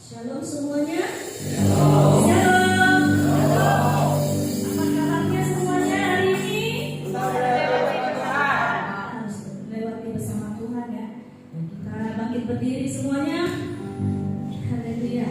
Shalom semuanya. Shalom. Apa kabarnya semuanya hari ini? Harus lewati bersama Tuhan ya. Dan kita bangkit berdiri semuanya. Haleluya.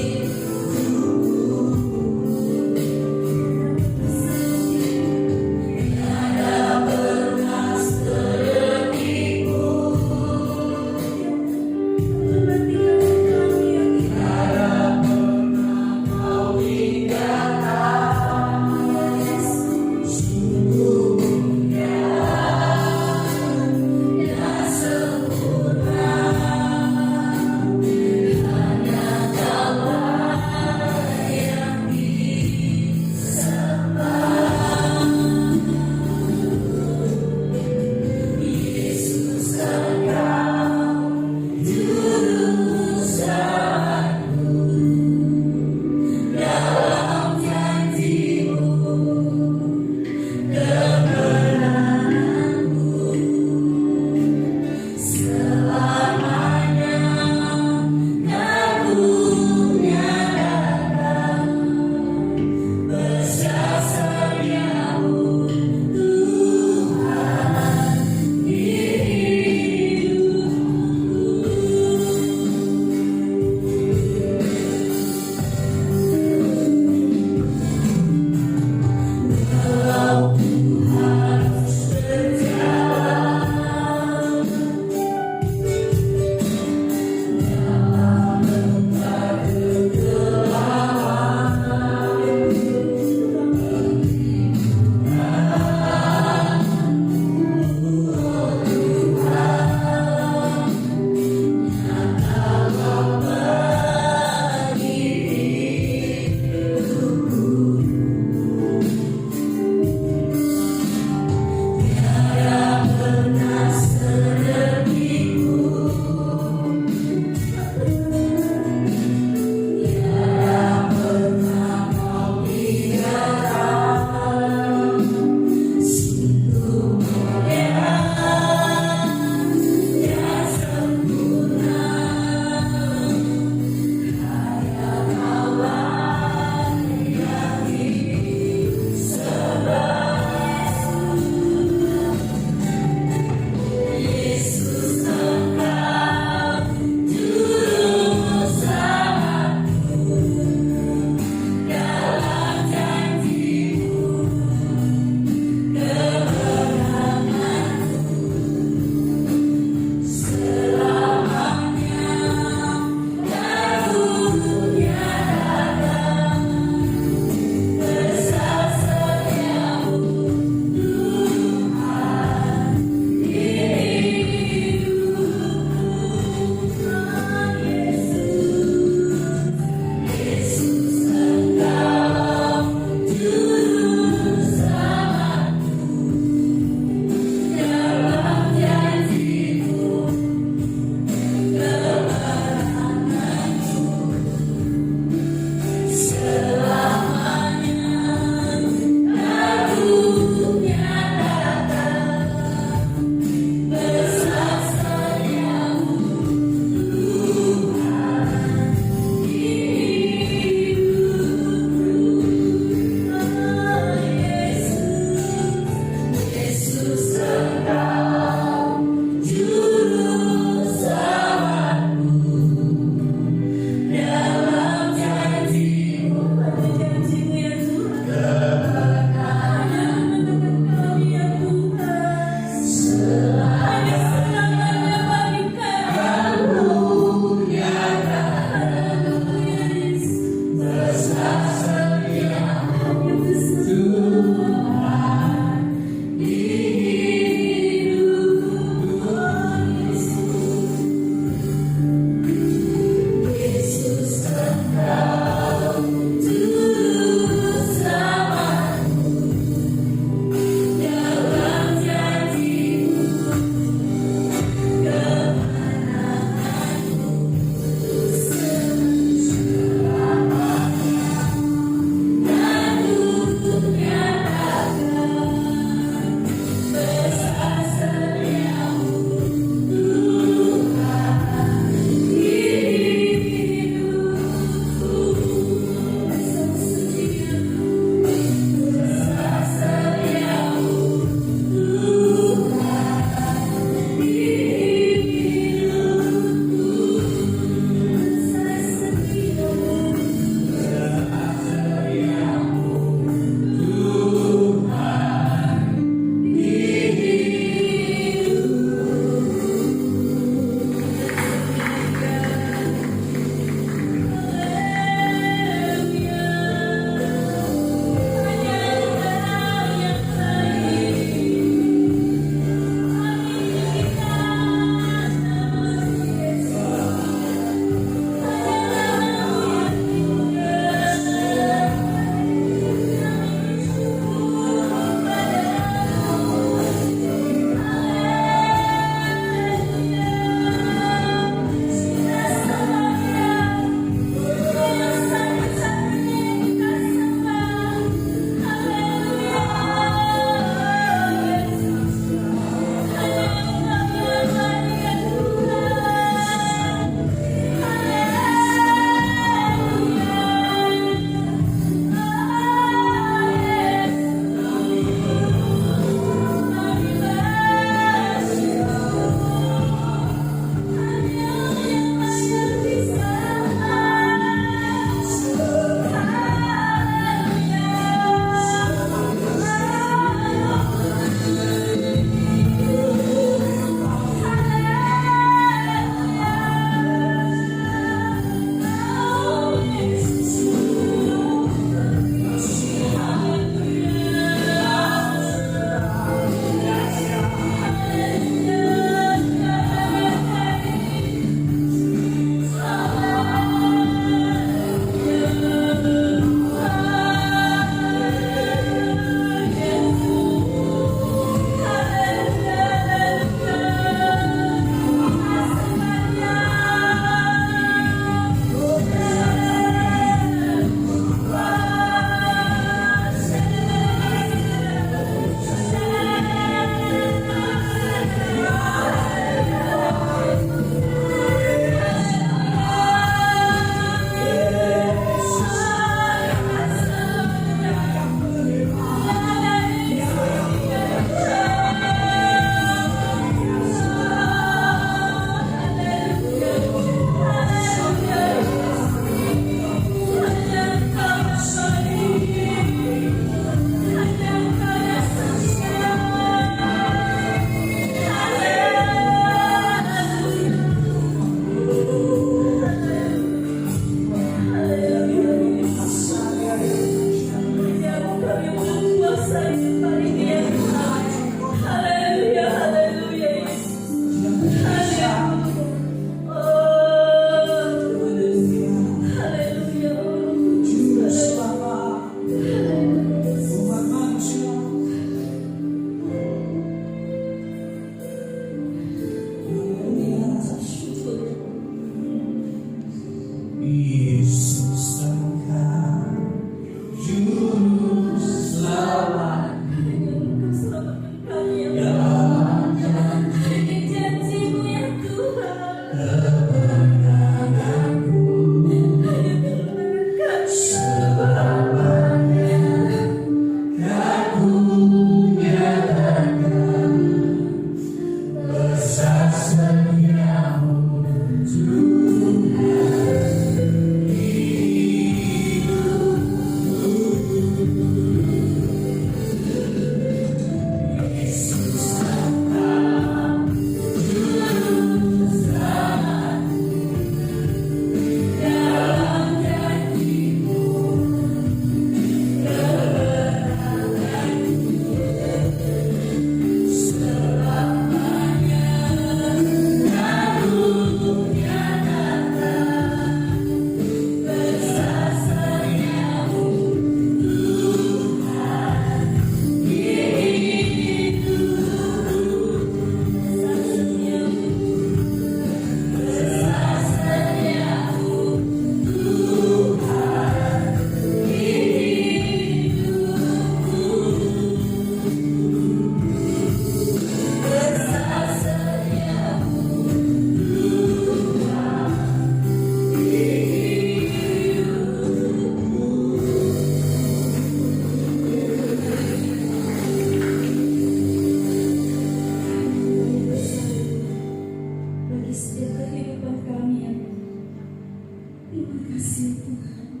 kasih Tuhan.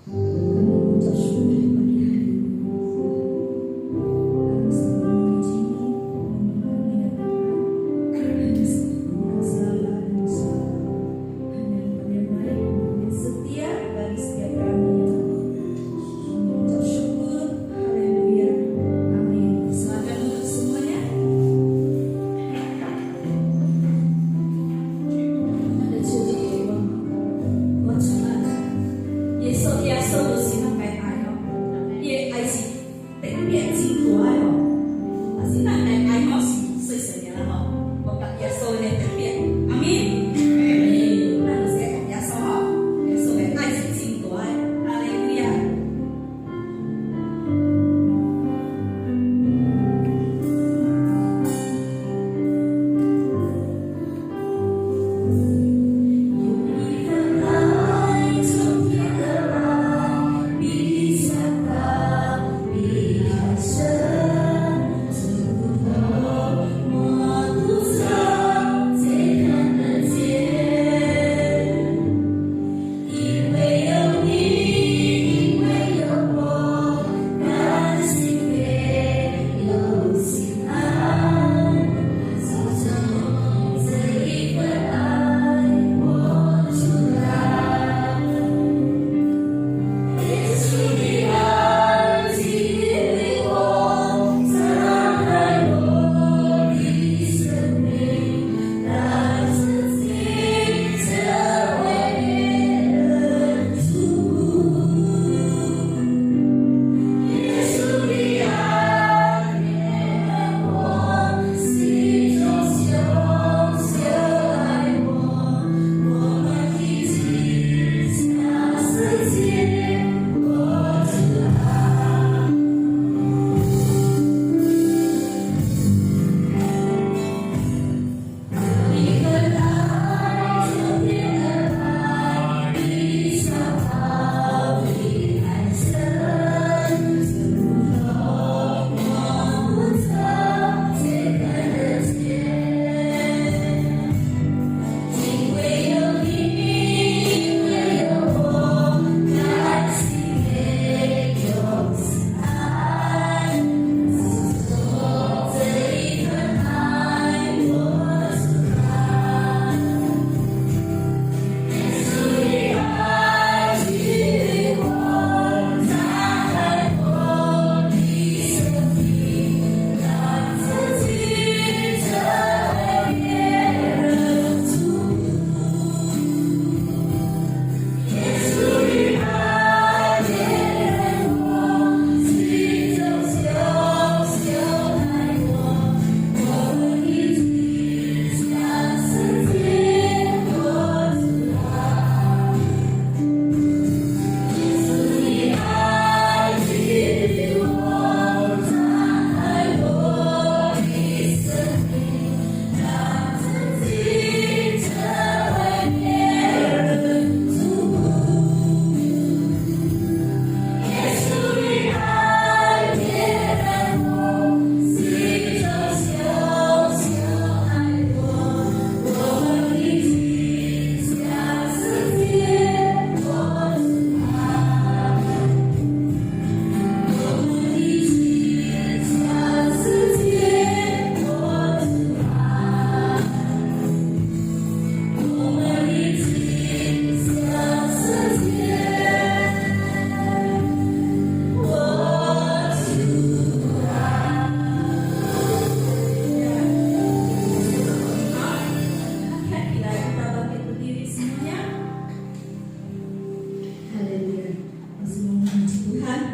Kami mengucap syukur di pagi hari ini. Kami selalu memujimu, memuliakan Tuhan. Hanya selalu ada di sana. Hanya Tuhan yang baik, yang setia bagi setiap kami. Kami mengucap syukur. Haleluya. Amin. Silakan duduk semuanya. Ada jadi wacana. Yesus Yesus 就是那个爱哦，也爱是特别真大哦，但是那个爱好是碎碎的啦吼，我甲耶稣的特别，阿门。咱就是讲耶稣吼，耶稣的爱是真大的，哈利路亚。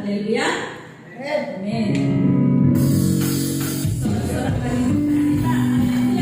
Haleluya. Amin. Sorak-sorak bagi kita. Haleluya.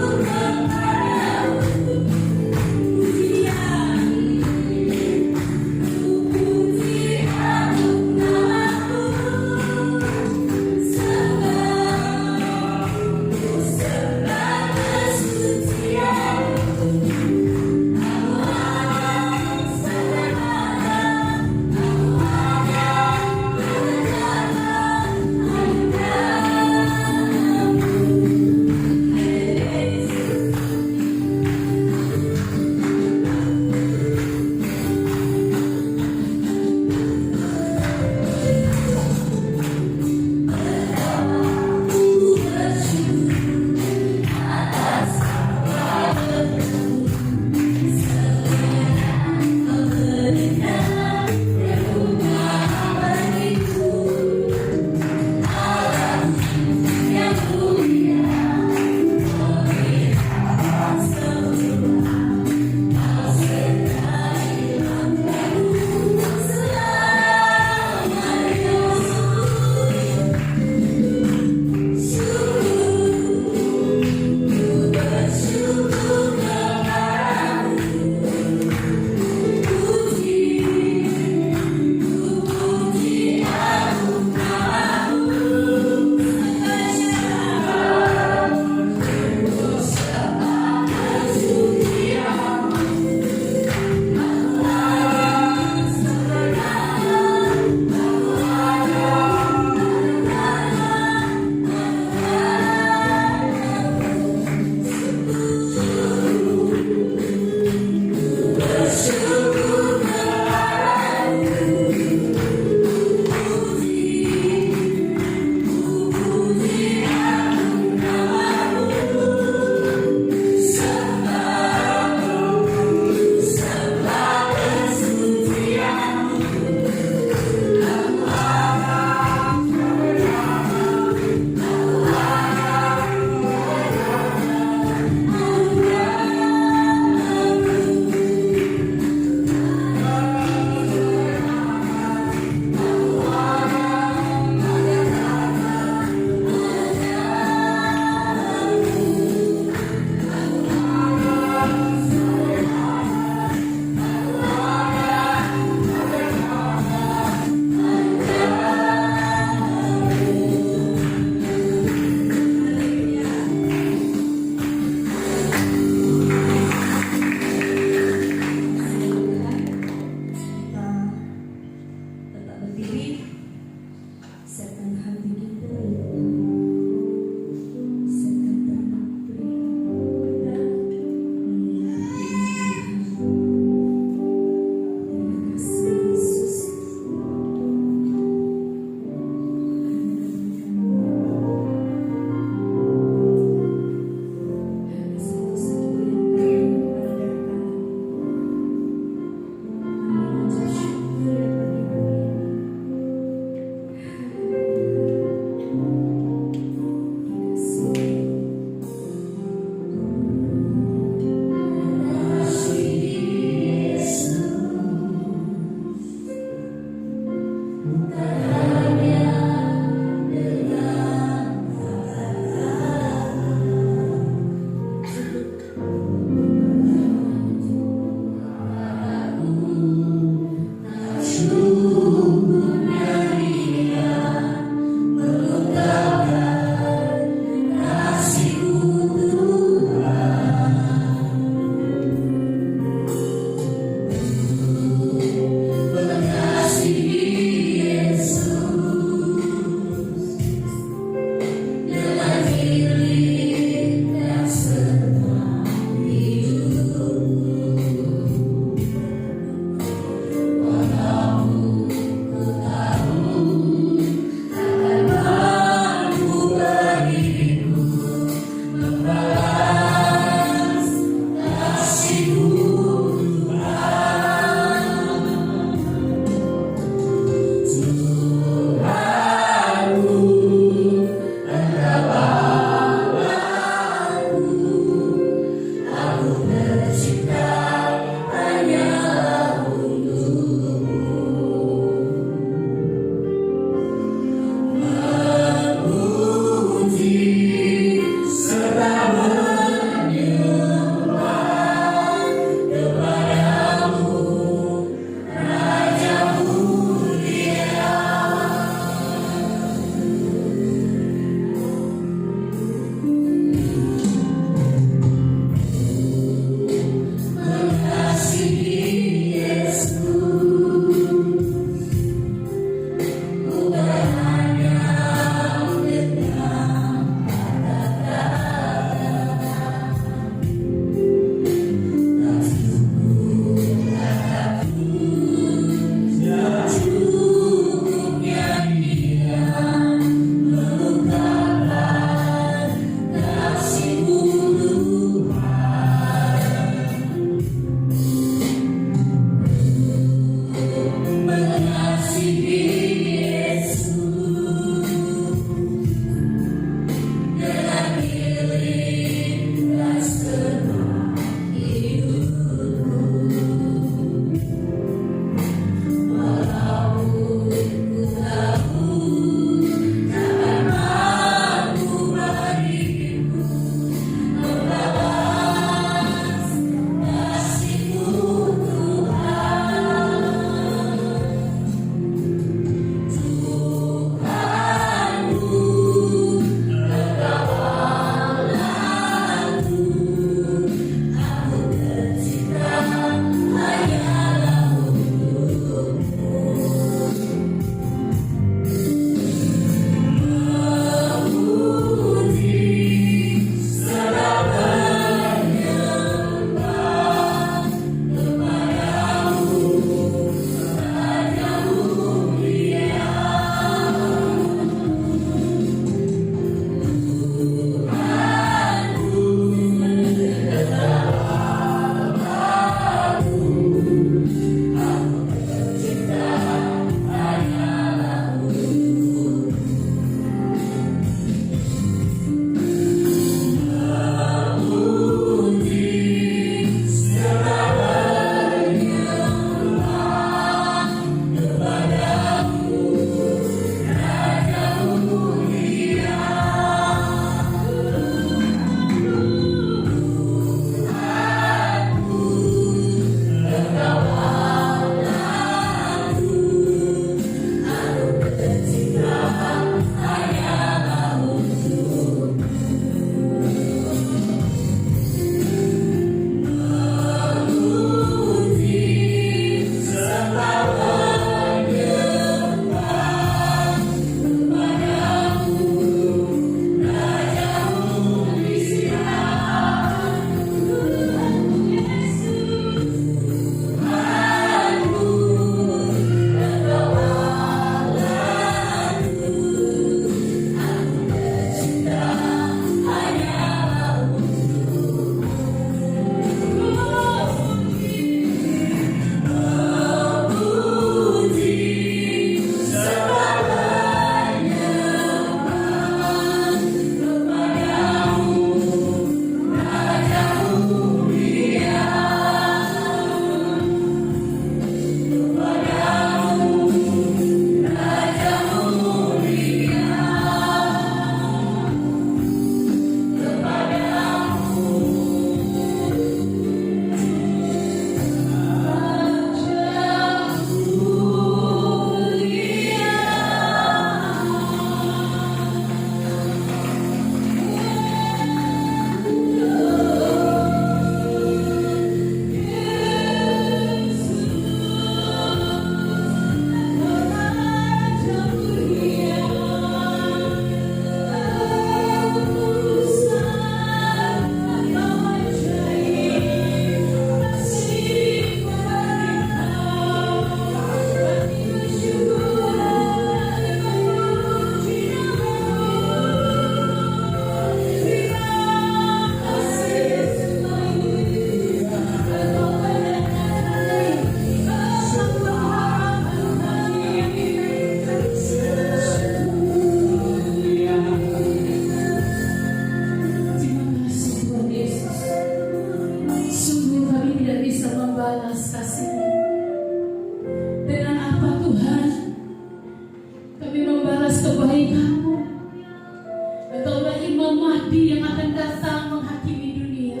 Mahdi yang akan datang menghakimi dunia.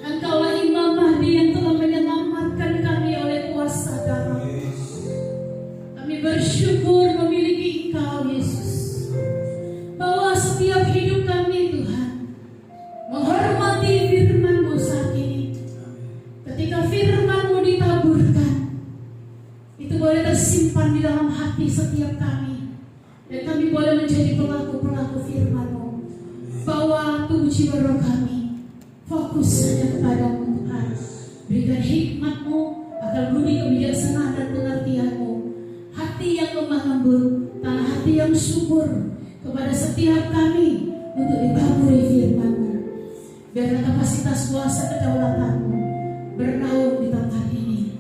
Engkaulah Imam Mahdi yang telah menyelamatkan kami oleh kuasa darah. Kami bersyukur memiliki Engkau Yesus, bahwa setiap hidup kami Tuhan menghormati firman-Mu saat ini. Ketika firman-Mu ditaburkan, itu boleh tersimpan di dalam hati setiap kami, dan kami boleh menjadi pelaku-pelaku firman-Mu. Bawa tubuh jiwa roh kami fokus hanya kepada-Mu Tuhan. Berikan hikmat-Mu, akal budi kebijaksanaan dan pengertian-Mu, hati yang lemah lembut, tanah hati yang syukur kepada setiap kami untuk ditaburi firman-Mu. Biarlah kapasitas kuasa kedaulatan-Mu bernaung di tempat ini.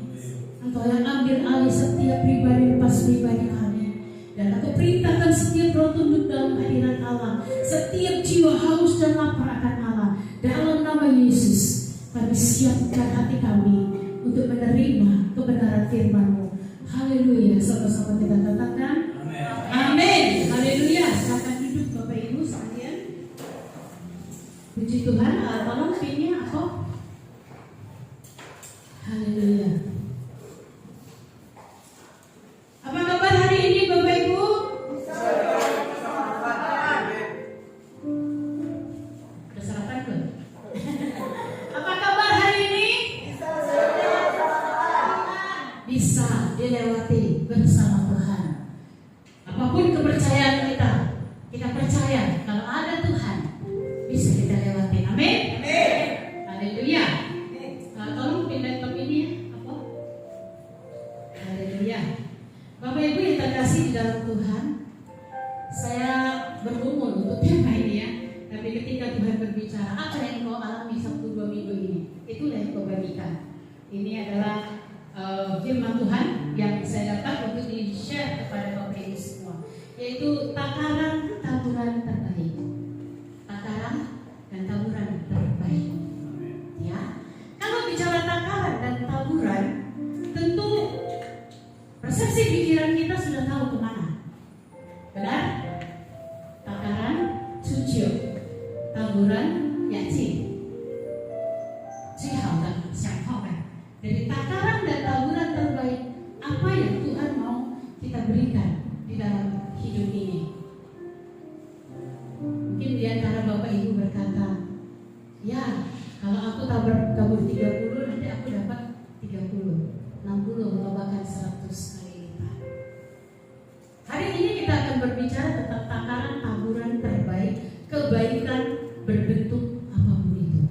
Engkau yang ambil alih setiap pribadi lepas pribadi kami. Dan aku perintahkan setiap roh tunduk dalam hadirat Allah, setiap jiwa haus dan lapar akan Allah. Dalam nama Yesus, kami siapkan hati kami untuk menerima kebenaran firman-Mu. Haleluya. Sama-sama kita katakan amin. Haleluya. Silakan duduk Bapak Ibu sekalian. Puji Tuhan. Tolong pinnya apa? Haleluya. Apa kabar hari ini Bapak Ibu? Udah sarapan belum? Apa kabar hari ini? Bisa dilewati bersama Tuhan. Apapun kepercayaan kita, kita percaya kalau ada Tuhan bisa kita lewati. Amin. Haleluya. Tolong pindah ke ini ya. Apa? Haleluya. Bapak Ibu yang terkasih di dalam Tuhan, saya bergumul untuk tema ini ya. Tapi ketika Tuhan berbicara, apa yang kau alami Sabtu 2 minggu ini, itulah yang kau bagikan. Ini adalah firman Tuhan yang saya dapat untuk di-share kepada Bapak Ibu semua, yaitu takaran taburan terbaik. Takaran dan taburan terbaik. Ya. Kalau bicara takaran dan taburan, tentu persepsi pikiran kita sudah tahu kemana. Benar? Takaran, cucio. Taburan, yaci. Jadi takaran dan taburan terbaik, apa yang Tuhan mau kita berikan di dalam hidup ini. Mungkin di antara Bapak Ibu berkata, ya kalau aku tabur 30, nanti aku dapat 30, 60 atau bahkan 100 kali lipat. Hari ini kita akan berbicara tentang takaran taburan terbaik, kebaikan berbentuk apapun itu.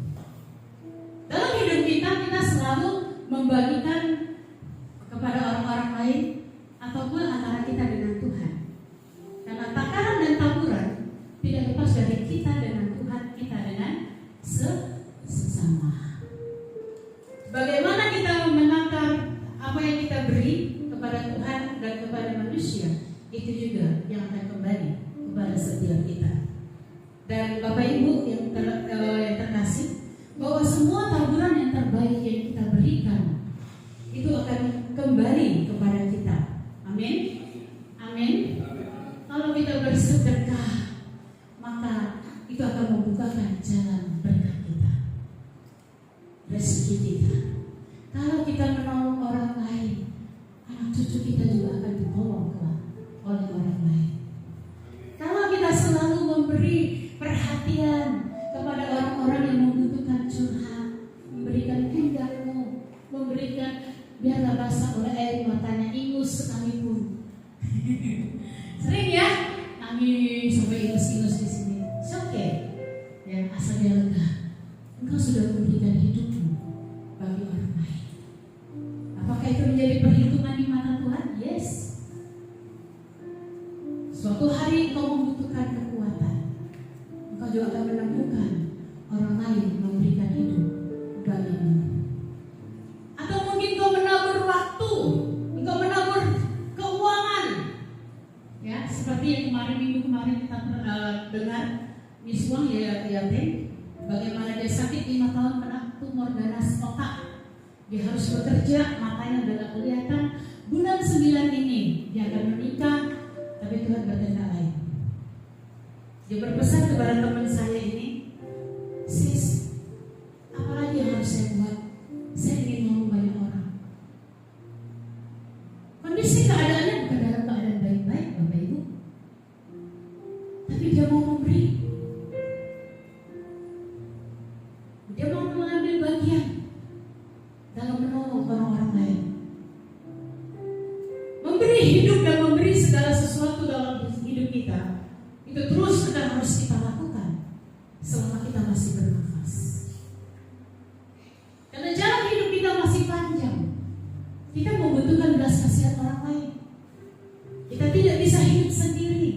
Dalam hidup kita selalu membagikan kepada orang-orang lain ataupun antara kita dengan Tuhan. Karena takaran dan taburan tidak lepas dari kita dengan Tuhan, kita dengan sesama. Bagaimana kita menakar apa yang kita beri kepada Tuhan dan kepada manusia, itu juga yang akan kembali kepada setiap kita. Dan Bapak Ibu yang terkasih, bahwa semua taburan yang terbaik yang kita berikan itu akan kembali kepada kita. Amin. Amin. Kalau kita bersedekah, maka itu akan membukakan jalan berkat kita, rezeki kita. Kalau kita menolong orang lain, anak cucu kita juga akan ditolong oleh orang lain. Kalau kita selalu memberi perhatian kepada orang-orang yang membutuhkan curhat, memberikan pundakmu, memberikan biarlah basah oleh air matanya ingus sekalipun. Sering ya nangis sampai ingus-ingus di sini. Oke, ya asal dia lega. Engkau sudah memberikan hidupmu bagi orang lain. Apakah itu menjadi perhitungan di mata Tuhan? Yes. Suatu hari engkau membutuhkan kekuatan, engkau juga akan menemukan orang lain memberikan hidup bagimu. Atau mungkin engkau menabur waktu, engkau menabur keuangan. Ya, seperti yang minggu kemarin kita dengar Miss Wang ya bagaimana dia sakit 5 tahun kena tumor ganas otak. Dia harus bekerja, matanya udah gak kelihatan. Bulan 9 ini dia akan menikah, tapi Tuhan berkehendak lain. Dia berpesan kepada teman saya ini, sis, apalagi yang harus saya buat? Saya ingin ngomong banyak orang. Kondisi keadaannya bukan dalam keadaan baik-baik, Bapak Ibu, tapi dia mau memberi. Dia mau mengambil bagian dalam menolong orang lain. Memberi hidup dan memberi segala sesuatu dalam hidup kita, itu terus akan harus kita lakukan selama kita masih bernafas. Karena jalan hidup kita masih panjang. Kita membutuhkan belas kasihan orang lain. Kita tidak bisa hidup sendiri.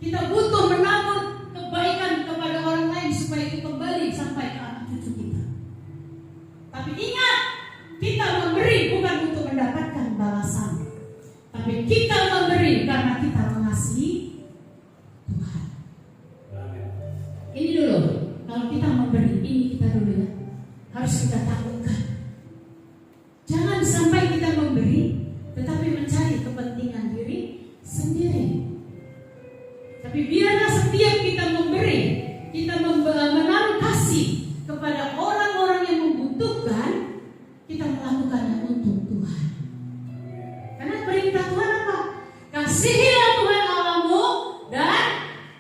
Kita butuh menabur kebaikan kepada orang lain supaya itu kembali sampai ke anak cucu kita. Tapi ingat, kita memberi bukan untuk mendapatkan balasan, tapi kita memberi karena kita mengasihi Tuhan. Ini dulu, kalau kita memberi, ini kita dulu ya, harus kita takutkan. Jangan sampai kita memberi, tetapi mencari kepentingan diri sendiri. Tapi biarlah setiap kita memberi, kita menaruh kasih kepada orang-orang yang membutuhkan, kita melakukannya untuk Tuhan. Karena perintah Tuhan apa? Kasihilah Tuhan Allahmu dan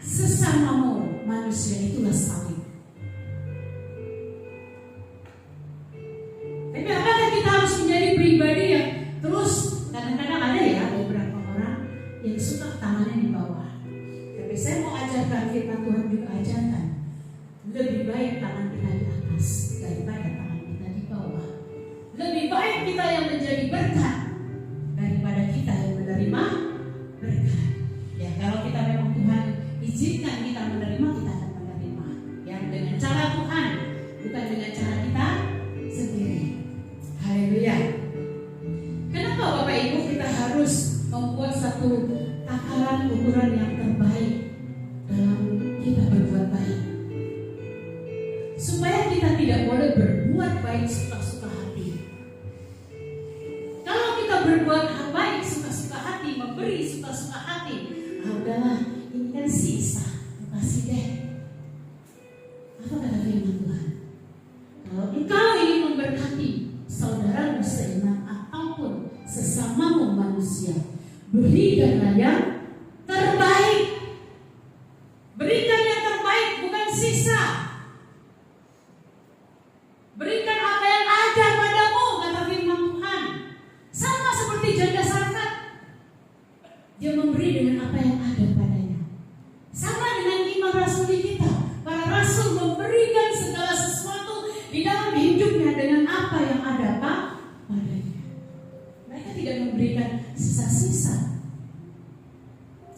sesamamu manusia, itulah salib. Tapi apakah kita harus menjadi pribadi yang terus, kadang-kadang ada ya beberapa orang yang suka tangannya di bawah. Tapi saya mau ajarkan firman Tuhan juga ajarkan, lebih baik tangan kita di atas daripada tangan kita di bawah. Lebih baik kita yang menjadi berkat daripada kita yang menerima berkat. Ya, kalau kita memang Tuhan izinkan kita menerima, kita akan menerima. Ya, dengan cara Tuhan, bukan dengan cara kita sendiri. Haleluya. Kenapa Bapak Ibu kita harus membuat satu takaran ukuran yang terbaik dalam kita berbuat baik? Supaya kita tidak boleh berbuat baik suka-suka hati. Kalau kita berbuat baik suka-suka hati, memberi suka-suka hati, udahlah, ini kan sisa, kasih deh. Apa kata firman Tuhan? Kalau engkau ingin memberkati saudaramu seiman ataupun sesamamu manusia, berikanlah yang terbaik. Berikan yang terbaik, bukan sisa. Berikan apa yang ada padamu, kata firman Tuhan. Sama seperti janda zakat, dia memberi dengan apa yang ada padanya. Sama dengan iman rasuli kita, para rasul memberikan segala sesuatu di dalam hidupnya dengan apa yang ada padanya. Mereka tidak memberikan sisa-sisa.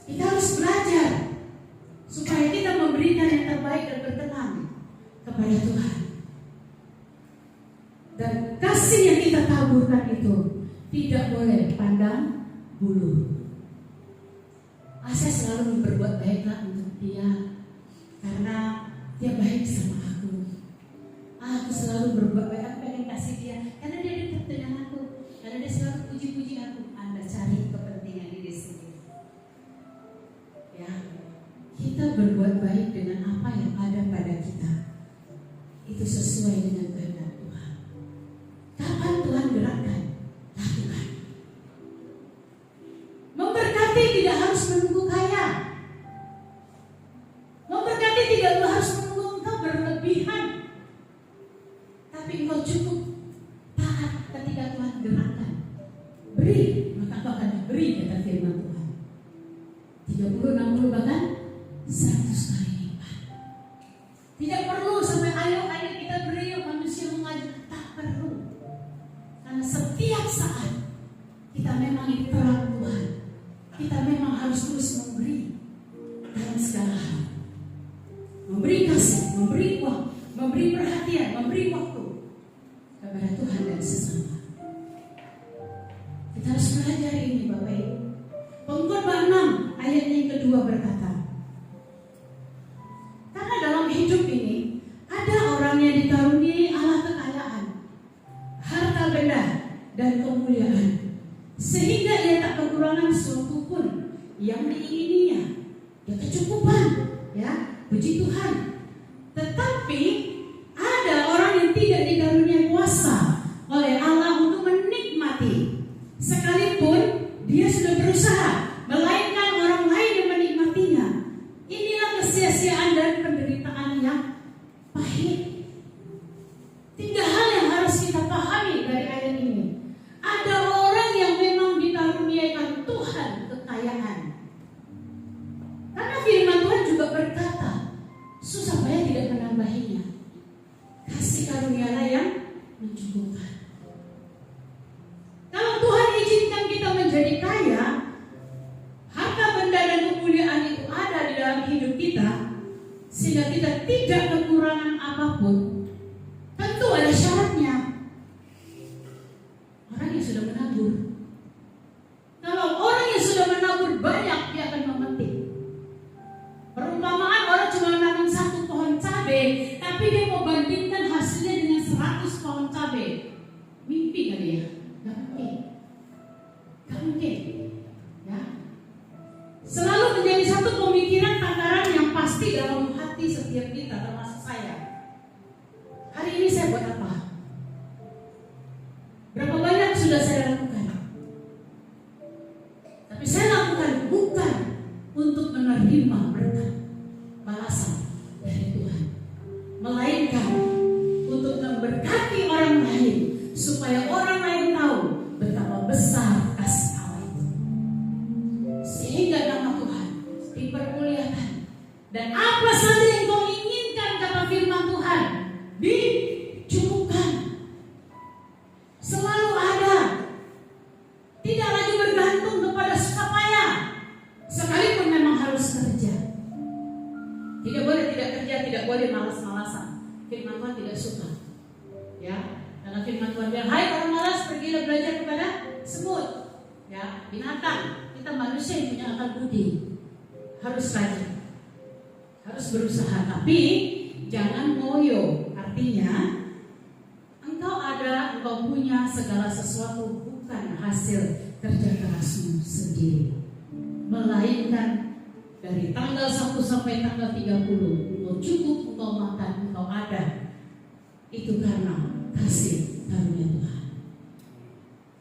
Kita harus belajar supaya kita memberikan yang terbaik dan berkenan kepada Tuhan. Dan kasih yang kita taburkan itu tidak boleh pandang bulu. Saya selalu berbuat baiklah untuk dia karena dia baik sama aku. Aku selalu berbuat baik, aku pengen kasih dia karena dia dekat dengan aku, karena dia selalu puji-puji aku. Anda cari kepentingan diri sendiri. Ya, kita berbuat baik dengan apa yang ada pada kita. Itu sesuai dengan kehendak Tuhan. Kapan Tuhan gerakkan, lakukan. Memberkati tidak harus menunggu kaya. Memberkati tidak harus menunggu engkau berlebihan. Tapi engkau cukup taat ketika Tuhan gerakkan. Beri, maka engkau akan diberi, kata firman Tuhan. 30, 60 bahkan 100 kali lipat. Tidak perlu sampai ayo kita beri, manusia mengajar. Tak perlu. Karena setiap saat kita memang itu terang Tuhan. Kita memang harus terus memberi dalam segala hal. Memberi kasih, memberi uang, memberi perhatian, memberi waktu kepada Tuhan dan sesama. Kita harus belajar ini Bapak Ibu. Pengkhotbah 6 ayat yang kedua berkata, karena dalam hidup ini ada orang yang dikaruniai Allah kekayaan, harta benda dan kemuliaan, sehingga ia tak kekurangan suatu pun yang diingininya. ya kecukupan, ya puji Tuhan. Tetapi ada orang yang tidak dikaruniai kuasa oleh Allah untuk menikmati, sekalipun dia sudah berusaha, melainkan orang lain yang menikmatinya. Inilah kesia-siaan dan penderitaan yang pahit. 3 hal yang harus kita pahami dari ayat ini. Ada orang yang memang dikaruniai Tuhan kekayaan. Karena firman Tuhan juga berkata, susah payah tidak menambahinya. Kasih karunialah yang mencukupkan. Kalau Tuhan izinkan kita menjadi kaya, harta benda dan kemuliaan itu ada di dalam hidup kita, sehingga kita tidak kekurangan apapun, tentu ada syaratnya. Orang yang sudah menabur. Kalau orang yang sudah menabur banyak, dia akan memetik. Perumpamaan orang cuma menanam 1 pohon cabai, tapi dia mau bandingkan hasilnya dengan 100 pohon cabai. Mimpi kali ya? Gak mungkin. Gak mungkin. Ya. Selalu menjadi satu pemikiran takaran yang pasti dalam hati setiap kita, termasuk saya. Hari ini saya buat apa? Berapa banyak sudah saya lakukan? Tapi saya lakukan bukan untuk menerima berkat balasan dari Tuhan, melainkan untuk memberkati orang lain, supaya orang lain tahu betapa besar kasih Allah itu, sehingga nama Tuhan dipermuliakan. Dan apa saja yang kau inginkan, kata firman Tuhan, dicukupkan. Selalu ada. Tidak lagi bergantung kepada susah payah, sekalipun memang harus kerja. Tidak boleh tidak kerja, tidak boleh malas-malasan. Firman Tuhan tidak suka. Ya, karena firman Tuhan bilang, hai orang malas, pergilah belajar kepada semut. Ya, binatang. Kita manusia yang punya akal budi, harus rajin, harus berusaha. Tapi jangan ngoyo. Artinya engkau punya segala sesuatu bukan hasil kerja kerasmu sendiri, melainkan dari tanggal 1 sampai tanggal 30 engkau cukup, engkau makan, engkau ada, itu karena kasih karunia Tuhan,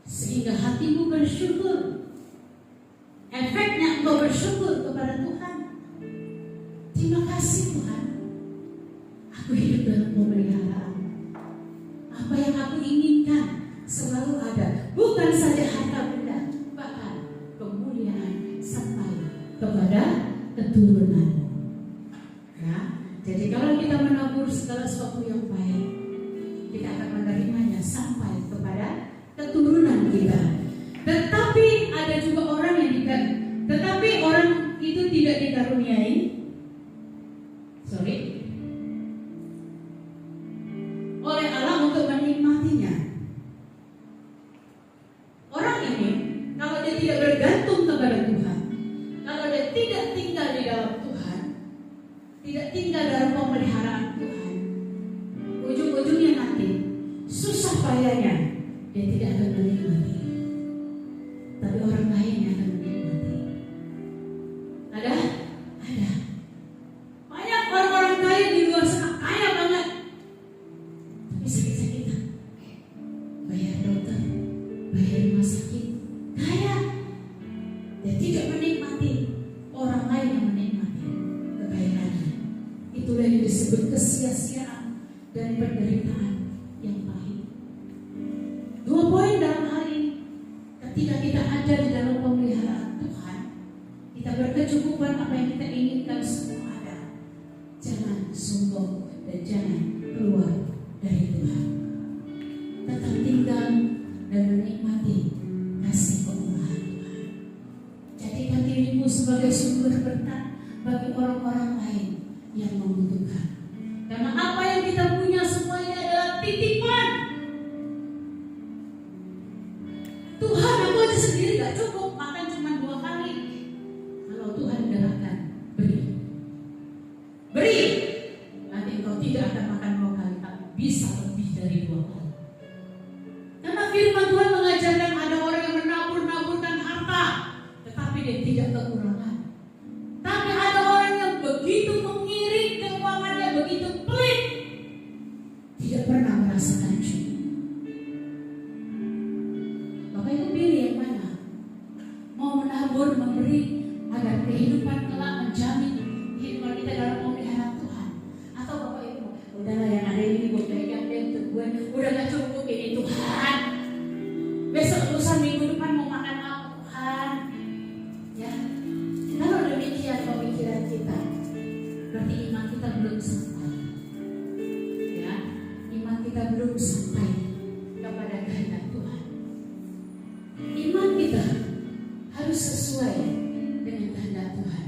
sehingga hatimu bersyukur. Efeknya engkau bersyukur kepada Tuhan. Terima kasih Tuhan, aku hidup dalam pemeliharaan. Apa yang aku inginkan selalu ada, bukan saja harta benda, bahkan kemuliaan sampai kepada keturunan. Ya, jadi kalau kita menabur segala sesuatu yang baik, kita akan menerimanya sampai kepada keturunan kita. Tetapi ada juga orang yang orang itu tidak dikaruniai. Oleh Allah untuk menikmatinya. Orang ini, kalau dia tidak bergantung kepada Tuhan, kalau dia tidak tinggal di dalam Tuhan, tidak tinggal dalam pemeliharaan Tuhan, ujung-ujungnya nanti susah payahnya dia tidak akan menikmati, tapi orang lain yang akan menikmati. Ada banyak orang-orang kaya di luar sana, kaya banget, tapi sakit-sakitan, bayar dokter, bayar rumah sakit, kaya. Dia tidak menikmati, orang lain yang menikmati kekayaannya. Itulah yang disebut kesia-siaan dan penderitaan yang pahit. 2 poin dalam hal ini. Ketika kita ada di dalam pemeliharaan Tuhan, kita berkecukupan, apa yang kita inginkan semua ada. Jangan sombong dan jangan keluar dari Tuhan. Tetap tinggal dan menikmati kasih pemeliharaan Tuhan. Jadikan dirimu sebagai sumber berkat bagi orang-orang lain yang membutuhkan. Karena apa yang kita punya semuanya adalah titipan Tuhan. Aku aja sendiri gak cukup, makan cuma 2 kali. Kalau Tuhan gerakan, beri, nanti engkau tidak akan makan 2 kali, tapi bisa lebih dari 2 kali. Karena firman Tuhan mengajarkan ada orang yang menabur-naburkan harta, tetapi dia tidak kekurangan. Tapi ada menabur, memberi agar kehidupan kelak menjamin kehidupan kita dalam pemeliharaan Tuhan. Atau Bapak Ibu, udahlah yang ada ini gue pegang deh untuk gue, udah gak cukup ini Tuhan. Besok lusa minggu depan mau makan apa Tuhan? Ya, kalau demikian pemikiran kita, berarti iman kita belum sampai. Ya, iman kita belum sampai kepada kehendak Tuhan. Iman kita harus sesuai dengan kehendak Tuhan.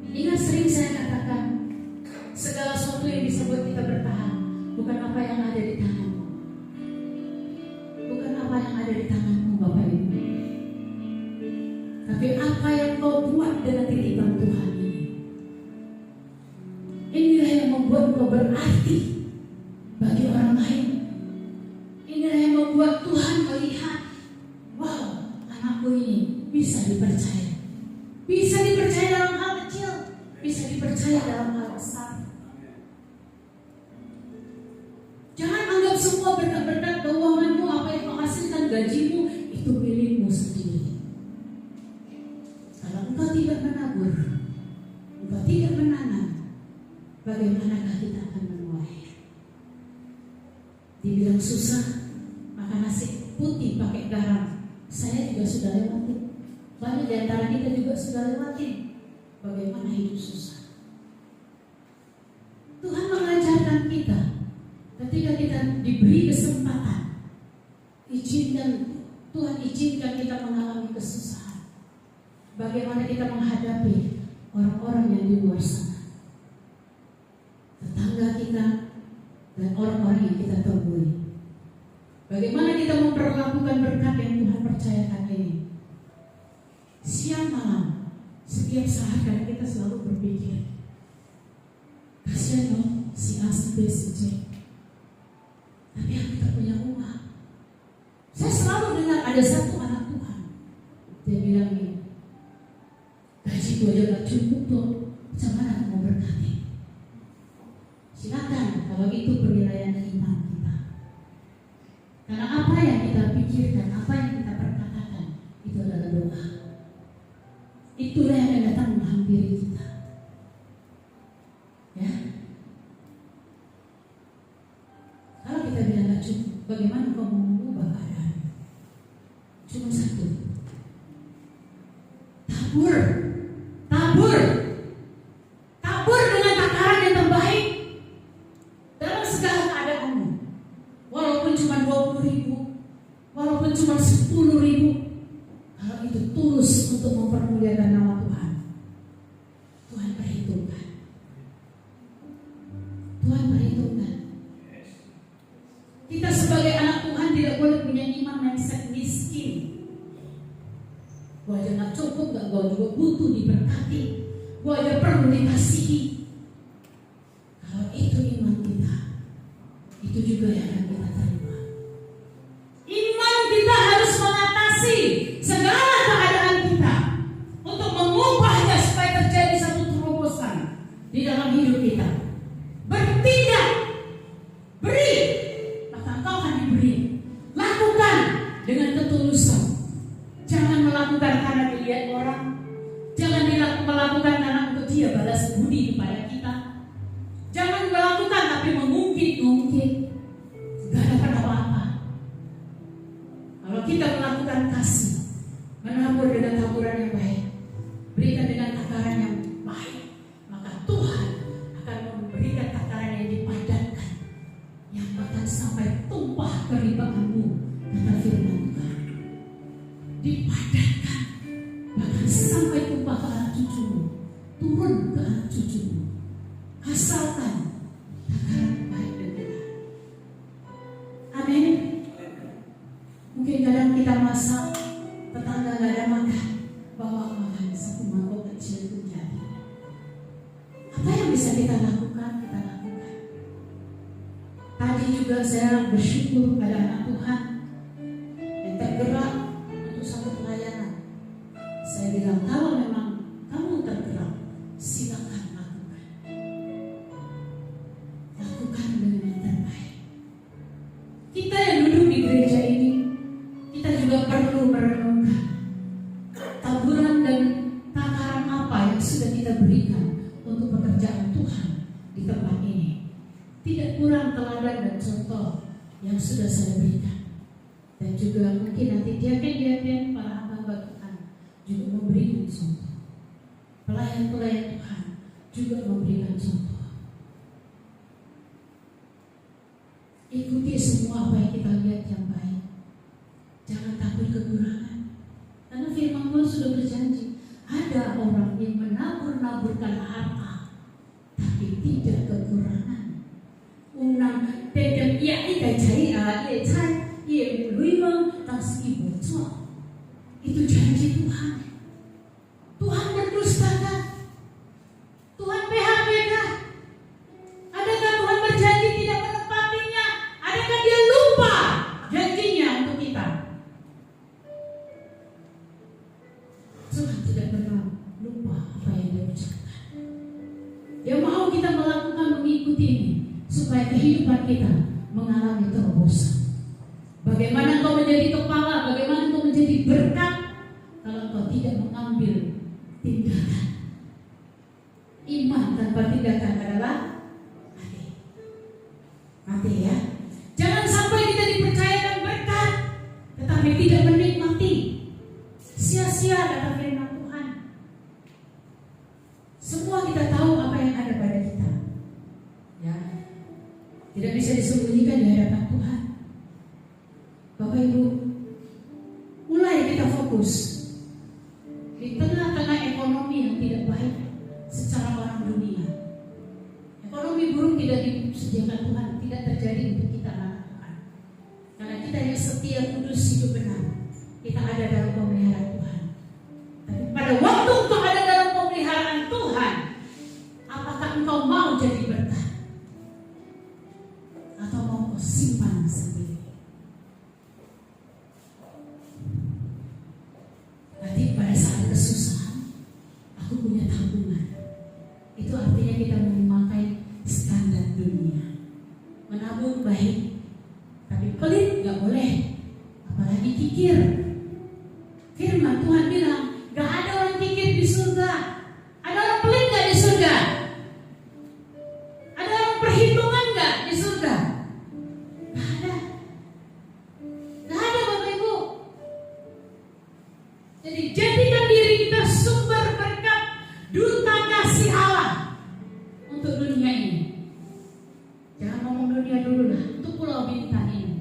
Ingat, sering saya katakan, segala sesuatu yang bisa buat kita bertahan bukan apa yang ada di tanganmu, bukan apa yang ada di tanganmu Bapak Ibu, tapi apa yang kau buat dengan titipan Tuhan ini. Inilah yang membuat kau berarti bagi orang lain. Inilah yang membuat Tuhan melihat, wow, anakku ini bisa dipercaya. Bisa dipercaya dalam hal kecil, bisa dipercaya dalam hal besar. Jangan anggap semua berkat-berkat keuanganmu, apa yang kau hasilkan, gajimu, itu milikmu sendiri. Kalau engkau tidak menabur, engkau tidak menanam, bagaimanakah kita akan menuai? Dibilang susah, makan nasi putih pakai garam. Saya juga sudah lewati. Banyak di antara kita juga sudah lewati bagaimana hidup susah. Tuhan mengajarkan kita ketika kita diberi kesempatan, Tuhan izinkan kita mengalami kesusahan. Bagaimana kita menghadapi orang-orang yang di luar sana, tetangga kita, dan orang-orang yang kita temui. Bagaimana kita memperlakukan berkat yang Tuhan percayakan ini. Siang malam, setiap saat kadang kita selalu berpikir, kasihan loh si A, si B, si C, tapi aku tak punya uang. Saya selalu dengar ada satu anak Tuhan, dia bilang ini, gaji gue aja gak cukup tuh, macam mana aku mau berkati? Silakan, kalau itu penilaian iman kita. Karena apa yang kita pikirkan, apa yang kita perkatakan, itu adalah doa. Itulah yang akan datang menghampiri kita. Ya. Kalau kita bilang gak cukup, bagaimana kau mau mengubah keadaan? Cuma satu. Tabur. Tabur. Tabur dengan takaran yang terbaik dalam segala keadaanmu. Walaupun cuma 20.000, walaupun cuma 10.000, kalau itu tulus untuk mempermuliakan nama Tuhan, Tuhan perhitungkan. Tuhan perhitungkan. Kita sebagai anak Tuhan tidak boleh punya iman mindset miskin. Gua aja gak cukup, gua juga butuh diberkati, gua aja perlu dikasihi. Kalau itu iman kita, itu juga yang akan kita terima. Iman kita harus mengatasi segala keadaan kita untuk mengubahnya supaya terjadi satu terobosan di dalam hidup kita. Bertindak, beri, maka engkau akan diberi. Lakukan dengan ketulusan. Jangan melakukan karena dilihat orang. Jangan melakukan karena untuk dia balas budi kepada kita. Jangan melakukan tapi mengungkit-ungkit. Gak dapat apa-apa. Kalau kita melakukan kasih, menabur dengan taburan yang baik, berikan dengan takaran yang baik, maka Tuhan akan memberikan takaran yang dipadatkan, yang bahkan sampai tumpah keribaanmu, kata firman Tuhan. Dipadatkan, bahkan sampai tumpah ke anak cucumu, turun ke anak cucumu. Asalkan takaran baik dan benar. Amin. Mungkin kadang kita masak, tetangga gak ada makan, bawa makan satu mangkok kecil itu jadi. Apa yang bisa kita lakukan? Kita lakukan. Tadi juga saya bersyukur pada anak Tuhan yang tergerak untuk satu pelayanan. Saya bilang, kalau memang kamu tergerak, silakan lakukan. Lakukan dengan yang terbaik. Kita yang duduk di gereja ini, kita juga perlu merenungkan hadapan Tuhan di tempat ini. Tidak kurang teladan dan contoh yang sudah saya berikan. Dan juga mungkin nanti diaken-diaken para hamba Tuhan juga memberikan contoh. Pelayan-pelayan Tuhan juga memberikan contoh. Ikuti semua apa yang kita lihat yang baik. Jangan takut kekurangan. Karena firman Tuhan sudah berjanji, ada orang yang menabur-naburkan harta, tapi tidak kekurangan. Unang pegang ia ikai cai ia cai ia luimeng tas ibu cok. Itu janji Tuhan. Tuhan berdustakan. Tuhan PHP kah? Adakah Tuhan berjanji tidak menepatinya? Adakah Dia lupa janjinya untuk kita? Tuhan tidak pernah lupa apa yang Dia ucapkan. Dia mau kita melakukan mengikuti ini supaya kehidupan kita mengalami terobosan. Bagaimana engkau menjadi kepala, bagaimana engkau menjadi berkat kalau engkau tidak mengambil tindakan. Iman tanpa tindakan adalah mati. Mati ya. Jangan sampai kita dipercayakan berkat tetapi tidak menikmati. Sia-sia kata firman Tuhan. Semua kita tahu apa yang ada pada kita. Ya. Tidak bisa disembunyikan di hadapan Tuhan. Bapak Ibu, mulai kita fokus di tengah-tengah ekonomi yang tidak baik secara orang dunia. Ekonomi buruk tidak disediakan Tuhan, tidak terjadi untuk kita lakukan. Karena kita yang setia, kudus, hidup benar, kita ada dalam pemeliharaan Tuhan. Tapi pada waktu engkau ada dalam pemeliharaan Tuhan, apakah engkau mau jadi berkat? Atau mau kau simpan sendiri? Nanti pada saat kesusahan, aku punya tabungan. Itu artinya kita memakai standar dunia. Menabung baik, tapi pelit gak boleh. Apalagi kikir. Firman Tuhan bilang, gak ada orang kikir di surga. Ada orang pelit gak di surga? Ada orang perhitungan gak di surga? Gak ada. Gak ada Bapak Ibu. Jadi jadikan diri kita sumber berkat, duta kasih Allah untuk dunia ini. Jangan ngomong dunia dulu lah, untuk Pulau Bintang ini.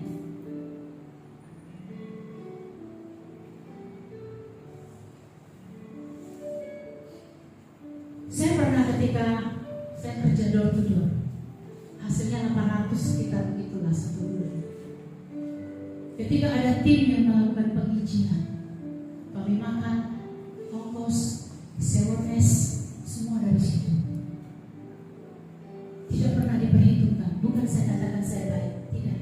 Saya pernah ketika saya kerja door to door, hasilnya 800 sekitar begitulah satu bulan. Ketika ada tim yang melakukan pengizinan, kami makan, ongkos, sewa mes, semua dari situ. Tidak pernah diperhitungkan. Bukan saya katakan saya baik, tidak.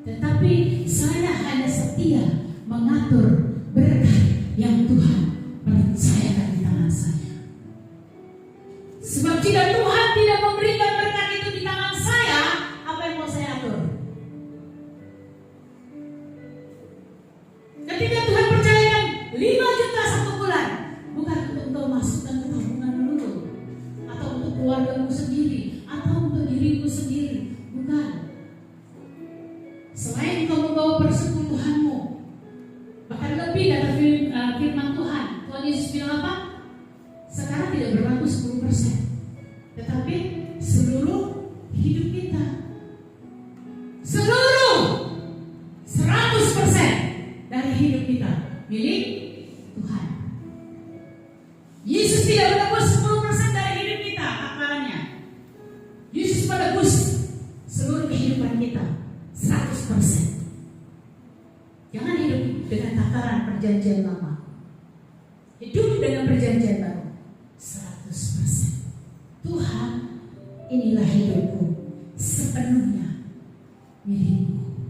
Tetapi saya hanya setia mengatur berkat yang Tuhan percayakan di tangan saya. Sebab jika Tuhan tidak memberikan berkat itu di tangan saya, apa yang mau saya atur? Ketika Tuhan percayakan 5 juta satu bulan, bukan untuk engkau masukkan ke tabungan dulu, atau untuk keluargamu sendiri, atau untuk dirimu sendiri, bukan. Selain engkau membawa persekutuanmu, bahkan lebih kata firman Tuhan, Tuhan Yesus bilang apa? Sekarang tidak berlaku 10%, tetapi seluruh hidup kita, seluruh 100% dari hidup kita milik Tuhan. Yesus tidak menebus 10% dari hidup kita takarannya. Yesus menebus seluruh kehidupan kita 100%. Jangan hidup dengan takaran perjanjian lama. Hidup dengan perjanjian baru 100%. Tuhan, inilah hidupku sepenuhnya milikmu.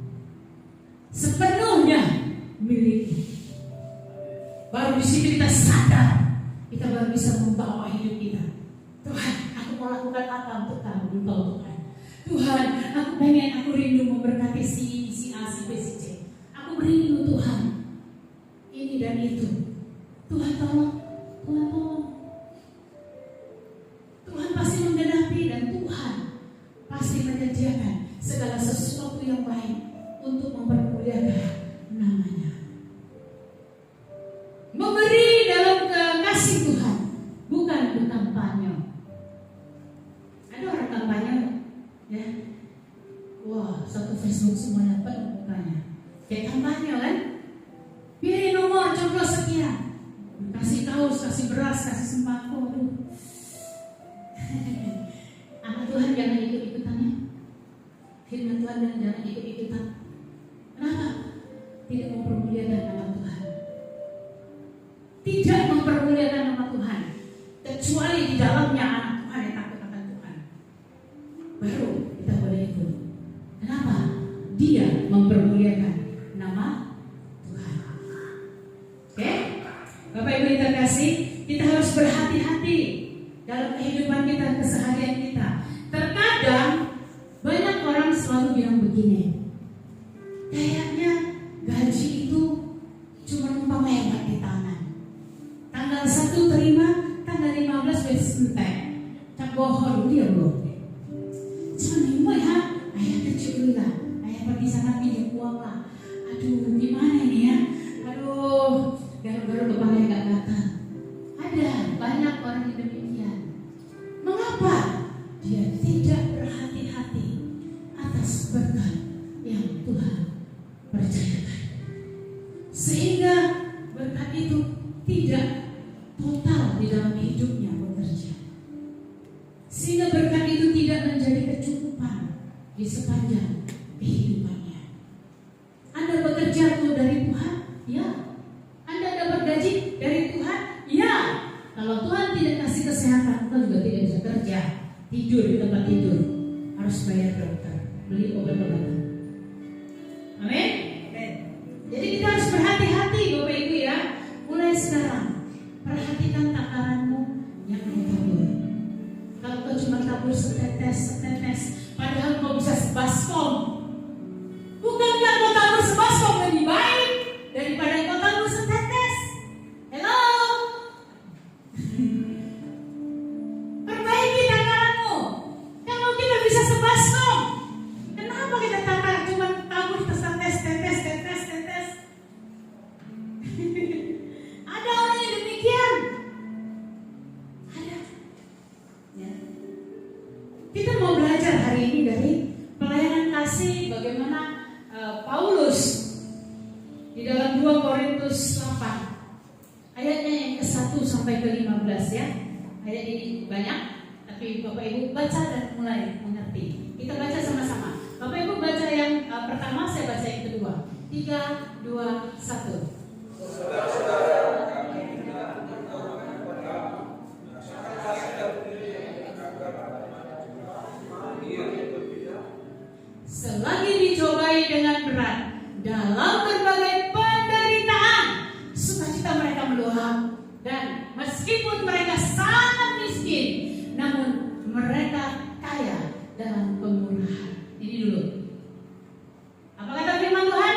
Sepenuhnya milikmu. Baru di situ kita sadar, kita baru bisa membawa hidup kita. Tuhan, aku mau lakukan apa untuk kamu, Engkau Tuhan. Tuhan, aku pengen, aku rindu memberkati si A, si B, si C. Aku rindu Tuhan, ini dan itu. Tuhan tolong, Tuhan tolong. Tuhan pasti menggenapi mempermuliakan namanya. Memberi dalam kasih Tuhan, bukan berkampanye. Ada orang kampanye, ya. Wah, satu Facebook semuanya penuh mukanya. Kayak kampanye kan? Pilih nomor coblos sekian. Kasih kaos, kasih beras, kasih sembako. Anak Tuhan jangan ikut-ikutan ya. Firman Tuhan jangan ikut-ikutan. Kenapa? Tidak mempermuliakan nama Tuhan. Tidak mempermuliakan nama Tuhan. Kecuali di dalamnya anak Tuhan yang takut akan Tuhan. Baru kita boleh ikut. Kenapa? Dia mempermuliakan nama Tuhan. Oke? Bapak Ibu yang terkasih, kita harus berhati-hati dalam kehidupan kita, keseharian kita. Terkadang banyak orang selalu bilang begini, kayaknya gaji itu cuma numpang lewat di tangan. Tanggal 1 terima, tanggal 15 wis entek. Cak bohong dia loh. Cuma nih ya, ayah kecil lah, ayah pergi sana pinjam uang lah. Aduh, gimana ini ya? Aduh, gara-gara kepala gak gatal. Ada banyak orang yang demikian. Mengapa? Dia tidak berhati-hati atas berkat yang Tuhan percayakan, sehingga berkat itu tidak total di dalam hidupnya bekerja, sehingga berkat itu tidak menjadi kecukupan di sepanjang kehidupannya. Anda bekerja tuh dari Tuhan, ya. Anda dapat gaji dari Tuhan, ya. Kalau Tuhan tidak kasih kesehatan, Tuhan juga tidak bisa kerja. Tidur di tempat tidur, harus bayar dokter, beli obat-obatan. Amin. Jadi kita harus berhati-hati Bapak Ibu ya. Mulai sekarang perhatikan takaranmu yang mau tabur. Kalau kau cuma tabur setetes, padahal kau bisa sebaskom. Bukankah kau tabur sebaskom lebih baik daripada kau tabur setetes? Hello. Perbaiki takaranmu. Kalau kita bisa sebaskom, kenapa kita cuma tabur setetes? Ada orang yang demikian. Ada. Ya. Kita mau belajar hari ini dari pelayanan kasih, bagaimana Paulus di dalam 2 Korintus 8 ayatnya yang ke-1 sampai ke-15 ya. Ayat ini banyak, tapi Bapak Ibu baca dan mulai mengerti. Kita baca sama-sama. Bapak Ibu baca yang pertama, saya baca yang kedua. 3, 2, 1. Selagi dicobai dengan berat dalam berbagai penderitaan, sukacita mereka meluap, dan meskipun mereka sangat miskin, namun mereka kaya dalam kemurahan. Ini dulu. Apa kata firman Tuhan?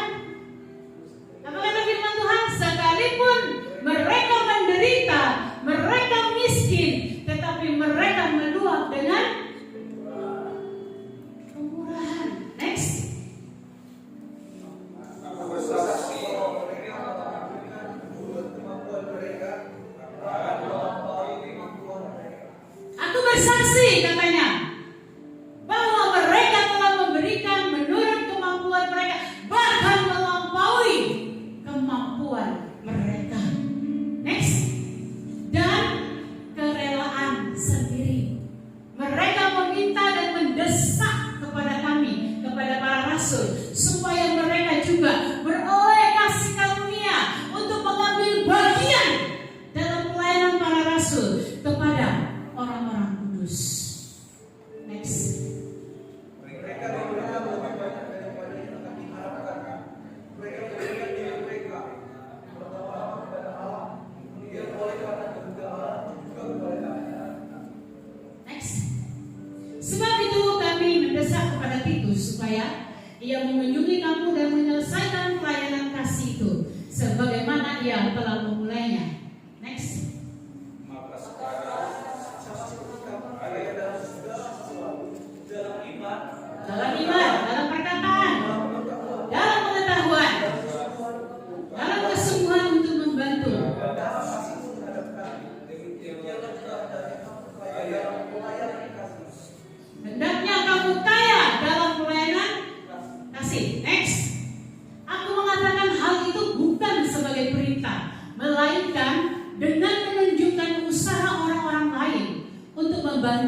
Apa kata firman Tuhan? Sekalipun mereka menderita, mereka miskin, tetapi mereka meluap dengan kemurahan. Next. Aku bersaksi katanya bahwa mereka telah memberikan menurut kemampuan mereka, bahkan melampaui kemampuan mereka. Next. Dan kerelaan sendiri. Mereka meminta dan mendesak kepada kami, kepada para rasul, supaya mereka juga beroleh kasih karunia untuk mengambil bagian dalam pelayanan para rasul kepada orang-orang kudus.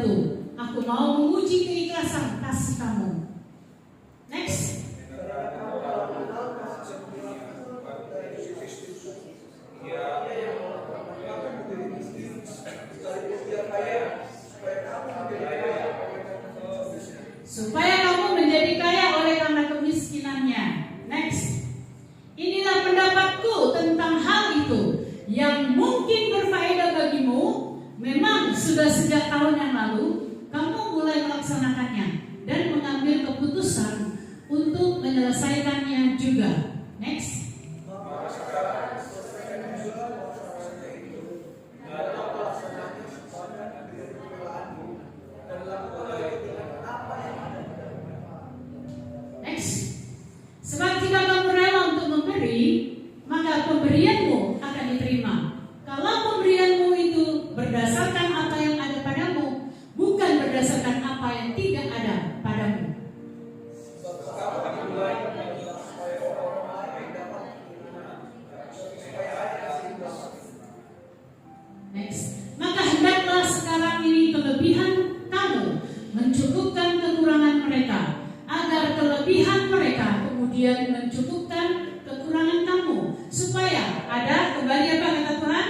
membantu. Aku mau menguji keikhlasan kasih kamu. Next. Supaya kamu menjadi kaya oleh karena kemiskinannya. Next. Inilah pendapatku tentang hal itu yang mungkin berfaedah bagimu. Memang sudah sejak tahun yang lalu kamu mulai melaksanakannya dan mengambil keputusan untuk menyelesaikannya juga. Next. Next. Sebab jika kamu rela untuk memberi, maka pemberianmu akan diterima. Kalau pemberianmu itu berdasarkan apa yang ada padamu, bukan berdasarkan apa yang tidak ada padamu. Next. Maka hendaklah sekarang ini kelebihan kamu mencukupkan kekurangan mereka, agar kelebihan mereka kemudian mencukupkan kekurangan kamu, supaya ada kembali apa kata Tuhan?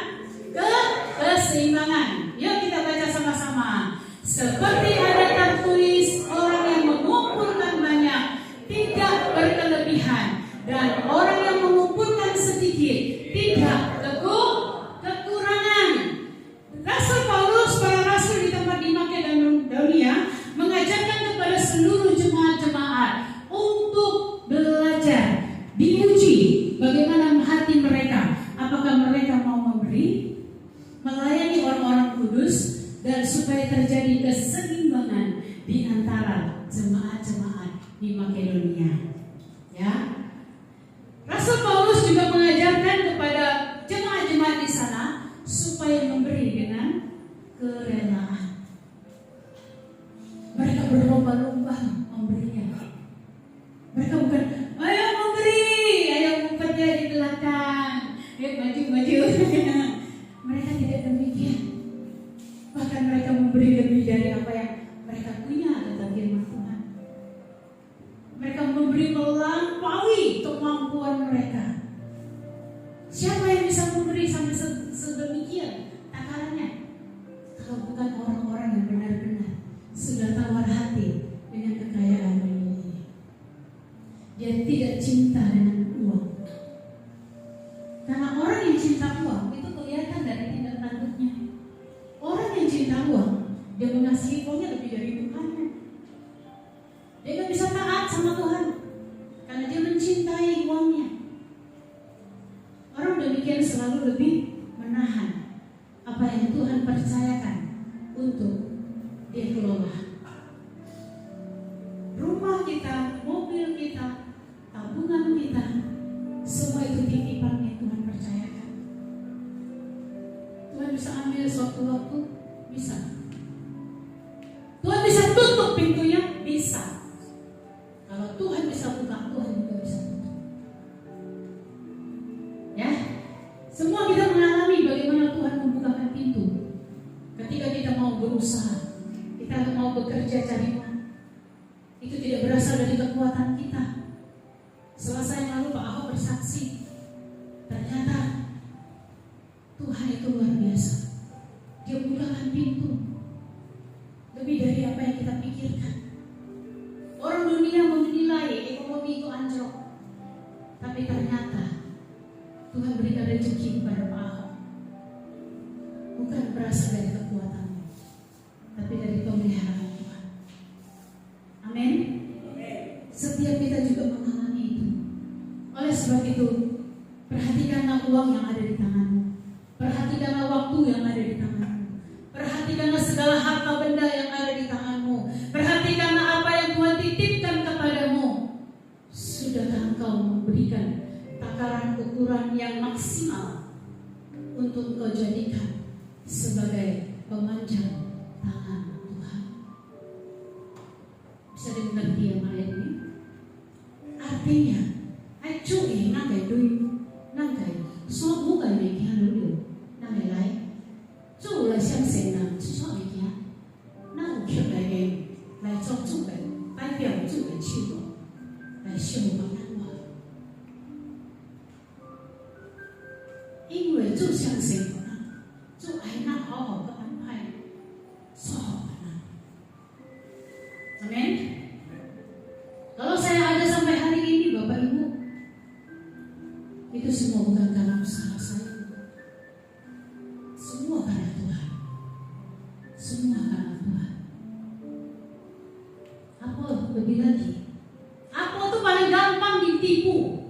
Keseimbangan. Yuk kita baca sama-sama. Seperti ada tertulis, orang yang mengumpulkan banyak tidak berkelebihan, dan orang yang mengumpulkan sedikit tidak kekurangan. Rasul Paulus, para rasul di tempat di Makedonia, mengajarkan kepada seluruh jemaat-jemaat untuk belajar, diuji bagaimana hati mereka. Apakah mereka mau memberi, melayani orang-orang kudus, dan supaya terjadi keseimbangan di antara jemaat-jemaat di Makedonia. Ya, Rasul Paulus juga mengajarkan kepada jemaat-jemaat di sana supaya memberi dengan kerelaan. Mereka berlomba-lomba memberinya. Mereka bukan, ayo memberi, ayo ngumpetnya di belakang, ayo maju-maju. Mereka tidak demikian. Bahkan mereka memberi lebih dari apa yang mereka punya, kata firman Tuhan. Mereka memberi melampaui kemampuan mereka. Siapa yang bisa memberi sampai sedemikian takarannya? Kalau bukan orang-orang yang benar-benar sudah tawar hati dengan kekayaan dunia ini. Dia tidak cinta dengan uang. Karena orang yang cinta uang itu kelihatan dari tindak tanduknya. Orang yang cinta uang, dia mengasihi uangnya lebih dari Tuhannya. Dia gak bisa taat sama Tuhan karena dia mencintai uangnya. Orang demikian selalu lebih menahan apa yang Tuhan percayakan untuk dia kelola. Rumah kita, mobil kita, tabungan kita, semua itu titipan yang Tuhan percayakan. Tuhan bisa ambil sewaktu-waktu, bisa. Tuhan bisa tutup pintunya, bisa. Kalau Tuhan bisa buka, Tuhan juga bisa tutup. Ya, semua kita mengalami bagaimana Tuhan membukakan pintu. Ketika kita mau berusaha, kita mau bekerja cari uang, itu tidak berasal dari kekuatan kita. Selasa yang lalu Pak Ahok bersaksi, ternyata Tuhan itu luar biasa. Dia bukakan pintu lebih dari apa yang kita pikirkan. Orang dunia menilai ekonomi itu anjlok, tapi ternyata Tuhan berikan rezeki kepada Pak Ahok. Bukan berasal dari kekuatannya, tapi dari pemeliharaan Tuhan. Amin. Setiap kita juga mengalami itu. Oleh sebab itu, perhatikanlah uang yang ada di tanganmu. Perhatikanlah waktu yang ada di tanganmu. Perhatikanlah segala harta benda yang ada di tanganmu. Perhatikanlah apa yang Tuhan titipkan kepadamu. Sudahkah engkau memberikan takaran ukuran yang maksimal untuk engkau jadikan sebagai pemanjang tangan Tuhan? Bisa dimengerti yang ayat ini? Artinya, cuy nakai duit, nakai so bukan mekian dulu, nakai lai, cuy lah siang senang, cuy mekian, nak 因为就相信我呢，就爱那好好的安排，说好的呢。Amin. Kalau saya ada sampai hari ini, Bapak Ibu, itu semua bukan karena usaha saya, semua karena Tuhan, semua karena Tuhan. Apa lebih lagi? Apa tuh paling gampang ditipu?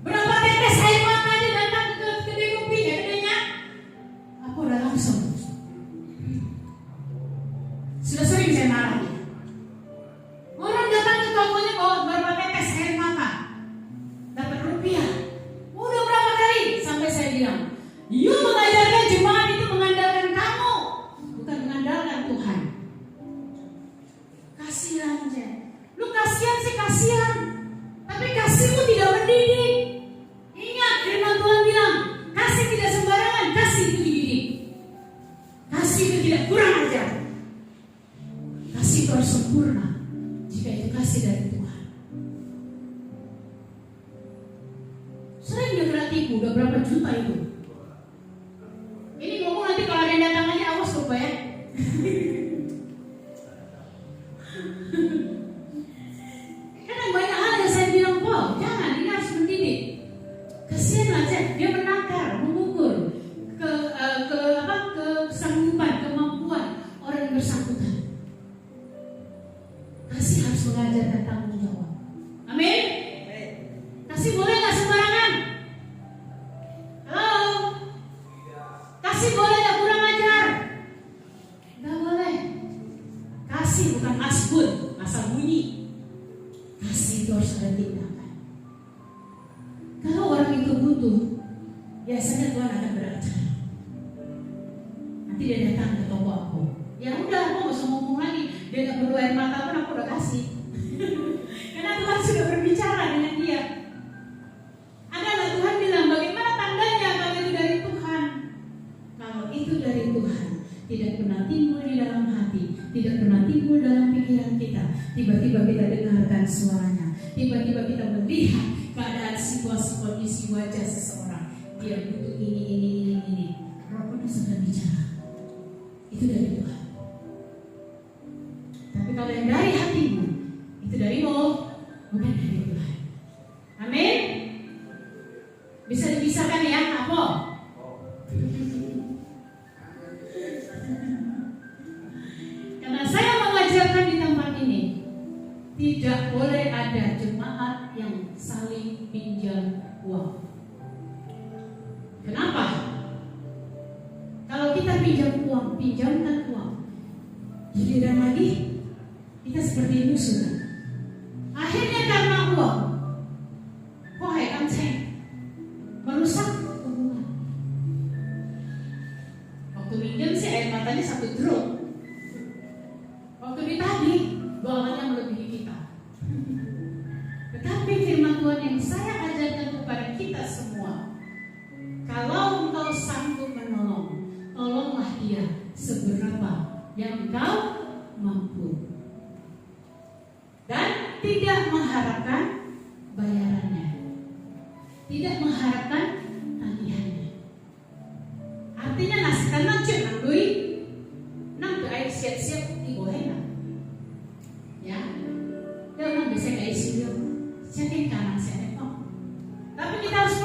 Berapa tetes air mata dia datang ke kedai kopi ya kedainya? Apa udah langsung? Sudah sering saya marah dia. Orang datang ke tokonya bawa berapa tetes air mata, dapat rupiah. Udah berapa kali? Sampai saya bilang, you mengajarkan jemaat itu mengandalkan kamu, bukan mengandalkan Tuhan. Kasihan aja. Lu kasihan sih kasihan, tapi kasihmu tidak mendidik. Ingat firman Tuhan bilang, kasih tidak sembarangan, kasih itu dididik. Kasih itu tidak kurang ajar. Kasih itu harus sempurna jika itu kasih dari Tuhan. Sering dia kena tipu, udah berapa juta itu. Ini ngomong nanti kalau ada yang datang aja awas lupa ya. Karena banyak hal yang saya bilang, wow, jangan, ini harus mendidik. Kasihan aja, dia menakar, mengukur kesanggupan, kemampuan orang yang bersangkutan. Kasih harus mengajarkan tanggung jawab. Amin. Kasih boleh nggak sembarangan? Halo? Kasih boleh nggak kurang ajar? Nggak boleh. Kasih bukan asbun, asal bunyi. Kasih itu harus ada tindakan. Kalau orang itu butuh, biasanya Tuhan akan beracara. Nanti dia datang ke toko aku. Ya udah, aku nggak usah ngomong lagi. Dia nggak perlu air mata pun aku udah kasih. Karena Tuhan sudah berbicara dengan dia. Adalah Tuhan bilang, bagaimana tandanya kalau itu dari Tuhan? Kalau itu dari Tuhan, tidak pernah timbul di dalam hati, tidak pernah timbul dalam pikiran kita. Tiba-tiba kita dengarkan suaranya, tiba-tiba kita melihat keadaan situasi kondisi wajah seseorang. Dia butuh ini. Roh Kudus sudah bicara. Itu dari Tuhan. Tapi kalau yang dari hatimu, itu darimu, bukan dari Tuhan. Amin. Bisa dipisahkan ya, apa? Karena saya mengajarkan di tempat ini, tidak boleh ada jemaat yang saling pinjam uang. Kenapa? Kalau kita pinjam uang, pinjamkan uang, giliran lagi kita seperti musuh. Akhirnya karena uang, kok kan saya merusak hubungan. Waktu minjem sih air matanya 1 drum. Waktu ditagih, bawahnya melebihi kita. Tetapi firman Tuhan yang saya ajarkan kepada kita semua, kalau engkau sanggup menolong, tolonglah dia seberapa yang engkau mampu. Dan tidak mengharapkan bayarannya, tidak mengharapkan tagihannya. Artinya karena cuma duit, nang air siap-siap di bohena, ya. Jangan bisa kayak isi siapin kanan saya. Tapi kita harus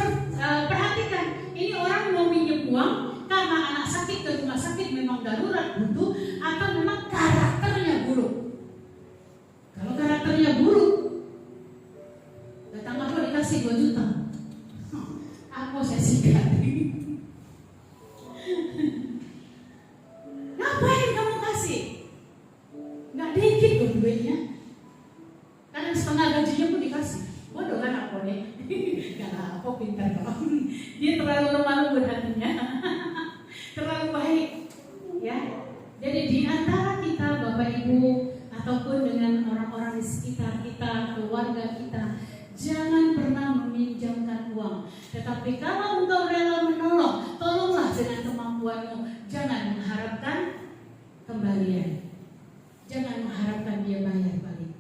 perhatikan, ini orang mau minjem uang karena anak sakit ke rumah sakit memang darurat butuh, atau memang karakternya buruk. Kalau karakternya buruk, datang apa dikasih 2 juta, aku saya sikat. Ngapain kamu kasih? Nggak dikit loh duitnya. Kadang setengah gajinya pun dikasih. Bodoh kan aku nih? Karena aku pintar kok. Dia terlalu malu berhatinya. Terlalu baik, ya. Jadi di antara kita, Bapak Ibu, ataupun dengan orang-orang di sekitar kita, keluarga kita, jangan pernah meminjamkan uang. Tetapi kalau engkau rela menolong, tolonglah dengan kemampuanmu. Jangan mengharapkan kembalian. Jangan mengharapkan dia bayar balik.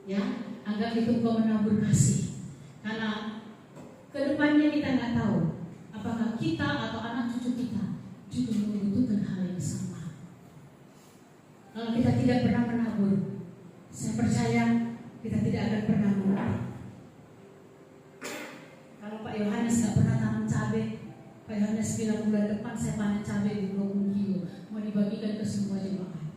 Ya, anggap itu engkau menabur kasih. Karena kedepannya kita nggak tahu apakah kita atau anak cucu kita juga membutuhkan hal yang sama. Kalau kita tidak pernah menabur, saya percaya kita tidak akan pernah mengerti. Kalau Pak Yohanes nggak pernah tanam cabai, Pak Yohanes bilang bulan depan saya panen cabai 20 kilo, mau dibagikan ke semua jemaat.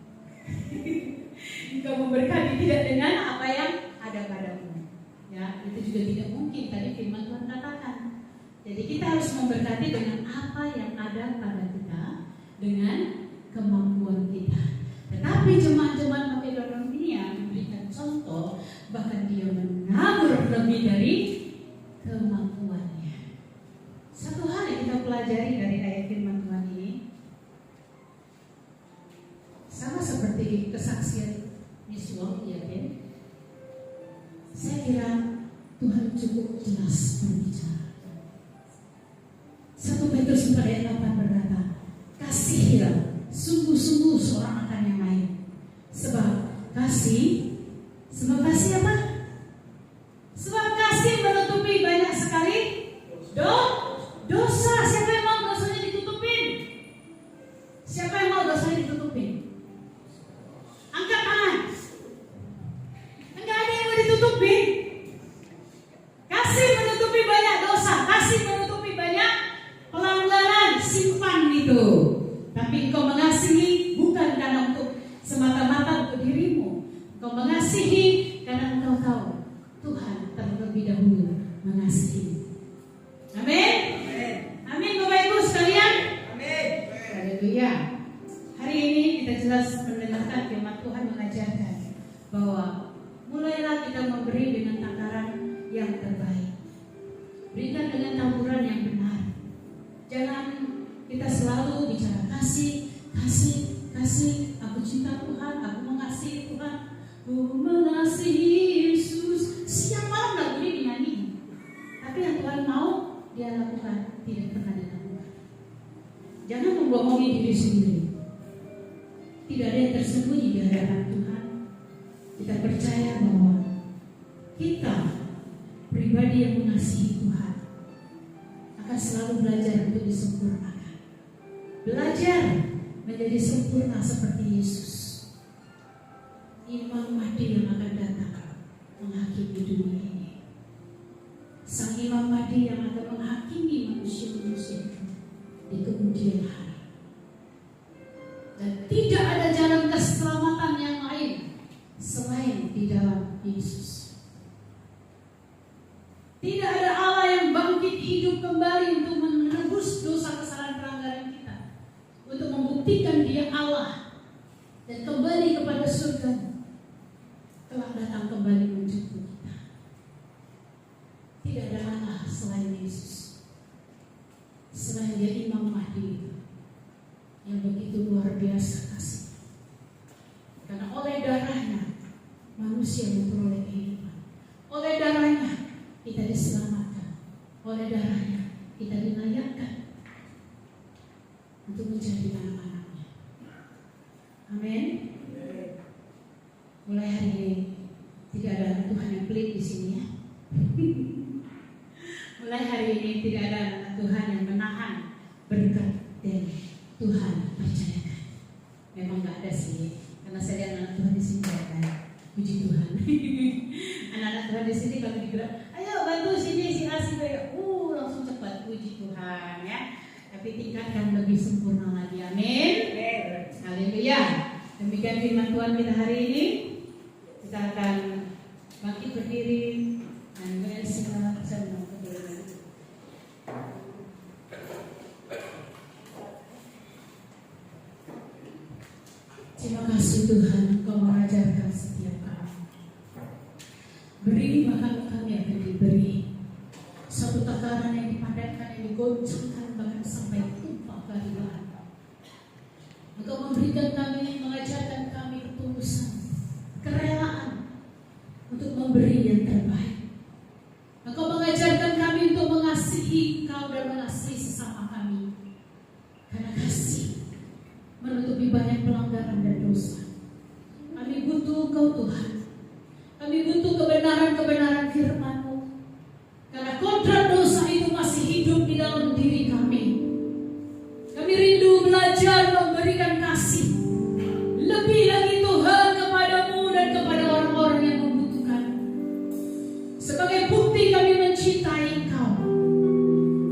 Engkau memberkati tidak dengan apa yang ada padamu. Ya, itu juga tidak mungkin. Tadi firman Tuhan katakan. Jadi kita harus memberkati dengan apa yang ada pada kita, dengan kemampuan kita. Tetapi jemaat-jemaat Makedonia memberikan contoh, bahkan dia menabur lebih dari kemampuannya. Satu hal yang kita pelajari dari ayat firman Tuhan ini, sama seperti kesaksian Yesua, ya kan? Saya kira Tuhan cukup jelas berbicara. 1 Petrus 4 ayat 8 berkata, kasihilah sungguh-sungguh seorang akan yang lain, sebab kasih apa? Sebab kasih menutupi banyak sekali dosa. Siapa yang mau dosanya ditutupin? Siapa yang mau dosanya ditutupin? Angkat tangan. Enggak ada yang mau ditutupin. Kasih menutupi banyak dosa, kasih menutupi banyak pelanggaran. Simpan itu. Tapi engkau mengasihi bukan karena untuk semata-mata untuk dirimu. Engkau mengasihi karena engkau tahu Tuhan terlebih dahulu mengasihi. Amin. Amin Bapak Ibu sekalian. Amin. Haleluya. Hari ini kita jelas mendengarkan firman Tuhan mengajarkan bahwa mulailah kita memberi dengan takaran yang terbaik. Berikan dengan taburan yang benar. Jangan kita selalu bicara kasih. Aku cinta Tuhan, aku mengasihi Tuhan, aku mengasihi Yesus. Siang malam lagu ini dinyanyi. Tapi yang Tuhan mau dia lakukan tidak pernah dilakukan. Jangan membohongi diri sendiri. Tidak ada yang tersembunyi di hadapan Tuhan. Kita percaya bahwa kita pribadi yang mengasihi Tuhan akan selalu belajar untuk disempurnakan. Belajar menjadi sempurna seperti Yesus, Imam Mahdi yang akan datang menghakimi dunia ini. Sang Imam Mahdi yang akan menghakimi manusia-manusia di kemudian hari. Dan tidak ada jalan keselamatan yang lain selain di dalam Yesus. Tidak ada Allah yang bangkit hidup kembali untuk menebus dosa kesalahan pelanggaran kita, untuk membuktikan Dia Allah dan kembali kepada surga, telah datang kembali menjemput kita. Tidak ada Allah selain Yesus, selain Dia Imam Mahdi yang begitu luar biasa kasih. Karena oleh darahnya manusia memperoleh kehidupan. Oleh darahnya kita diselamatkan. Oleh darahnya kita dilayakkan untuk menjadi anak-anaknya. Amin. Mulai hari ini tidak ada anak Tuhan yang pelit di sini ya. Mulai hari ini tidak ada anak Tuhan yang menahan berkat dan Tuhan percayakan. Memang nggak ada sih, karena saya lihat anak Tuhan di sini kan. Puji Tuhan. Anak-anak Tuhan di sini kalau digerak, ayo bantu sini si A si B, langsung cepat. Puji Tuhan ya. Tapi tingkatkan lebih sempurna lagi. Amin. Haleluya. Demikian firman Tuhan kita hari ini. Kita akan bangkit berdiri dan bersama berdiri. Terima kasih Tuhan, Engkau mengajarkan setiap kami. Beri maka kami akan diberi. Satu takaran yang dipadatkan, yang digoncangkan bahkan sampai tumpah kehadiran. Engkau memberikan kami, mengajarkan kami ketulusan, kerelaan untuk memberi yang terbaik. Engkau mengajarkan kami untuk mengasihi Engkau dan mengasihi sesama kami. Karena kasih menutupi banyak pelanggaran dan dosa. Kami butuh Engkau Tuhan. Kami butuh kebenaran-kebenaran firman-Mu. Karena kontrak dosa Sebagai bukti kami mencintai Engkau.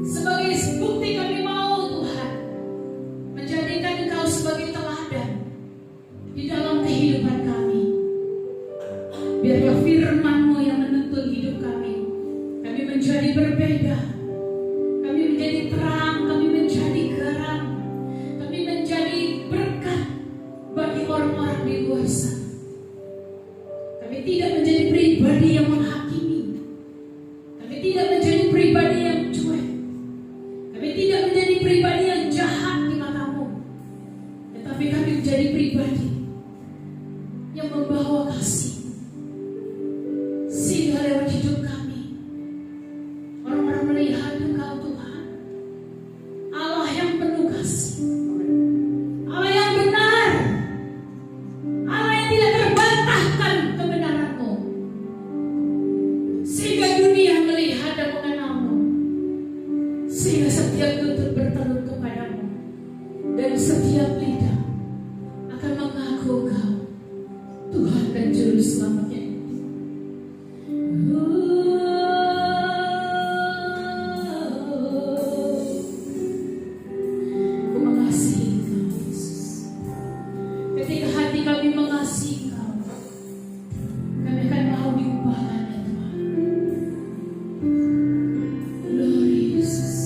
Sebagai bukti kami mau Tuhan menjadikan Engkau sebagai teladan di dalam kehidupan kami. Biarlah firman-Mu yang menuntun hidup kami. Kami menjadi berbeda. Kami menjadi terang, kami menjadi garam. Kami menjadi berkat bagi orang-orang di luar sana. Kami tidak menjadi pribadi yang menghakimi. Kami tidak menjadi pribadi yang cuek. Kami tidak menjadi pribadi yang jahat di mata-Mu. Tetapi kami menjadi pribadi yang membawa kasih. Sehingga lewat hidup kami, orang-orang melihat Engkau Tuhan, Allah yang penuh kasih, Allah yang benar, Allah yang tidak terbantahkan kebenaran-Mu. Sehingga dunia melihat dan mengenal-Mu. Sehingga setiap lutut bertelur kepada-Mu. Dan setiap lidah akan mengaku Engkau Tuhan dan Juru Selamatnya. Aku mengasihi Engkau, Yesus. Ketika hati kami mengasihi Engkau, kami akan mau diubahkan, ya Tuhan. Glory Yesus.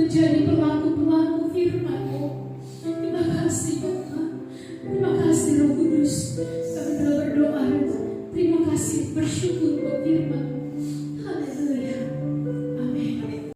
menjadi pelaku-pelaku firman-Mu. Terima kasih Bapa. Terima kasih Roh Kudus. Kami telah berdoa. Terima kasih, bersyukur buat firman-Mu.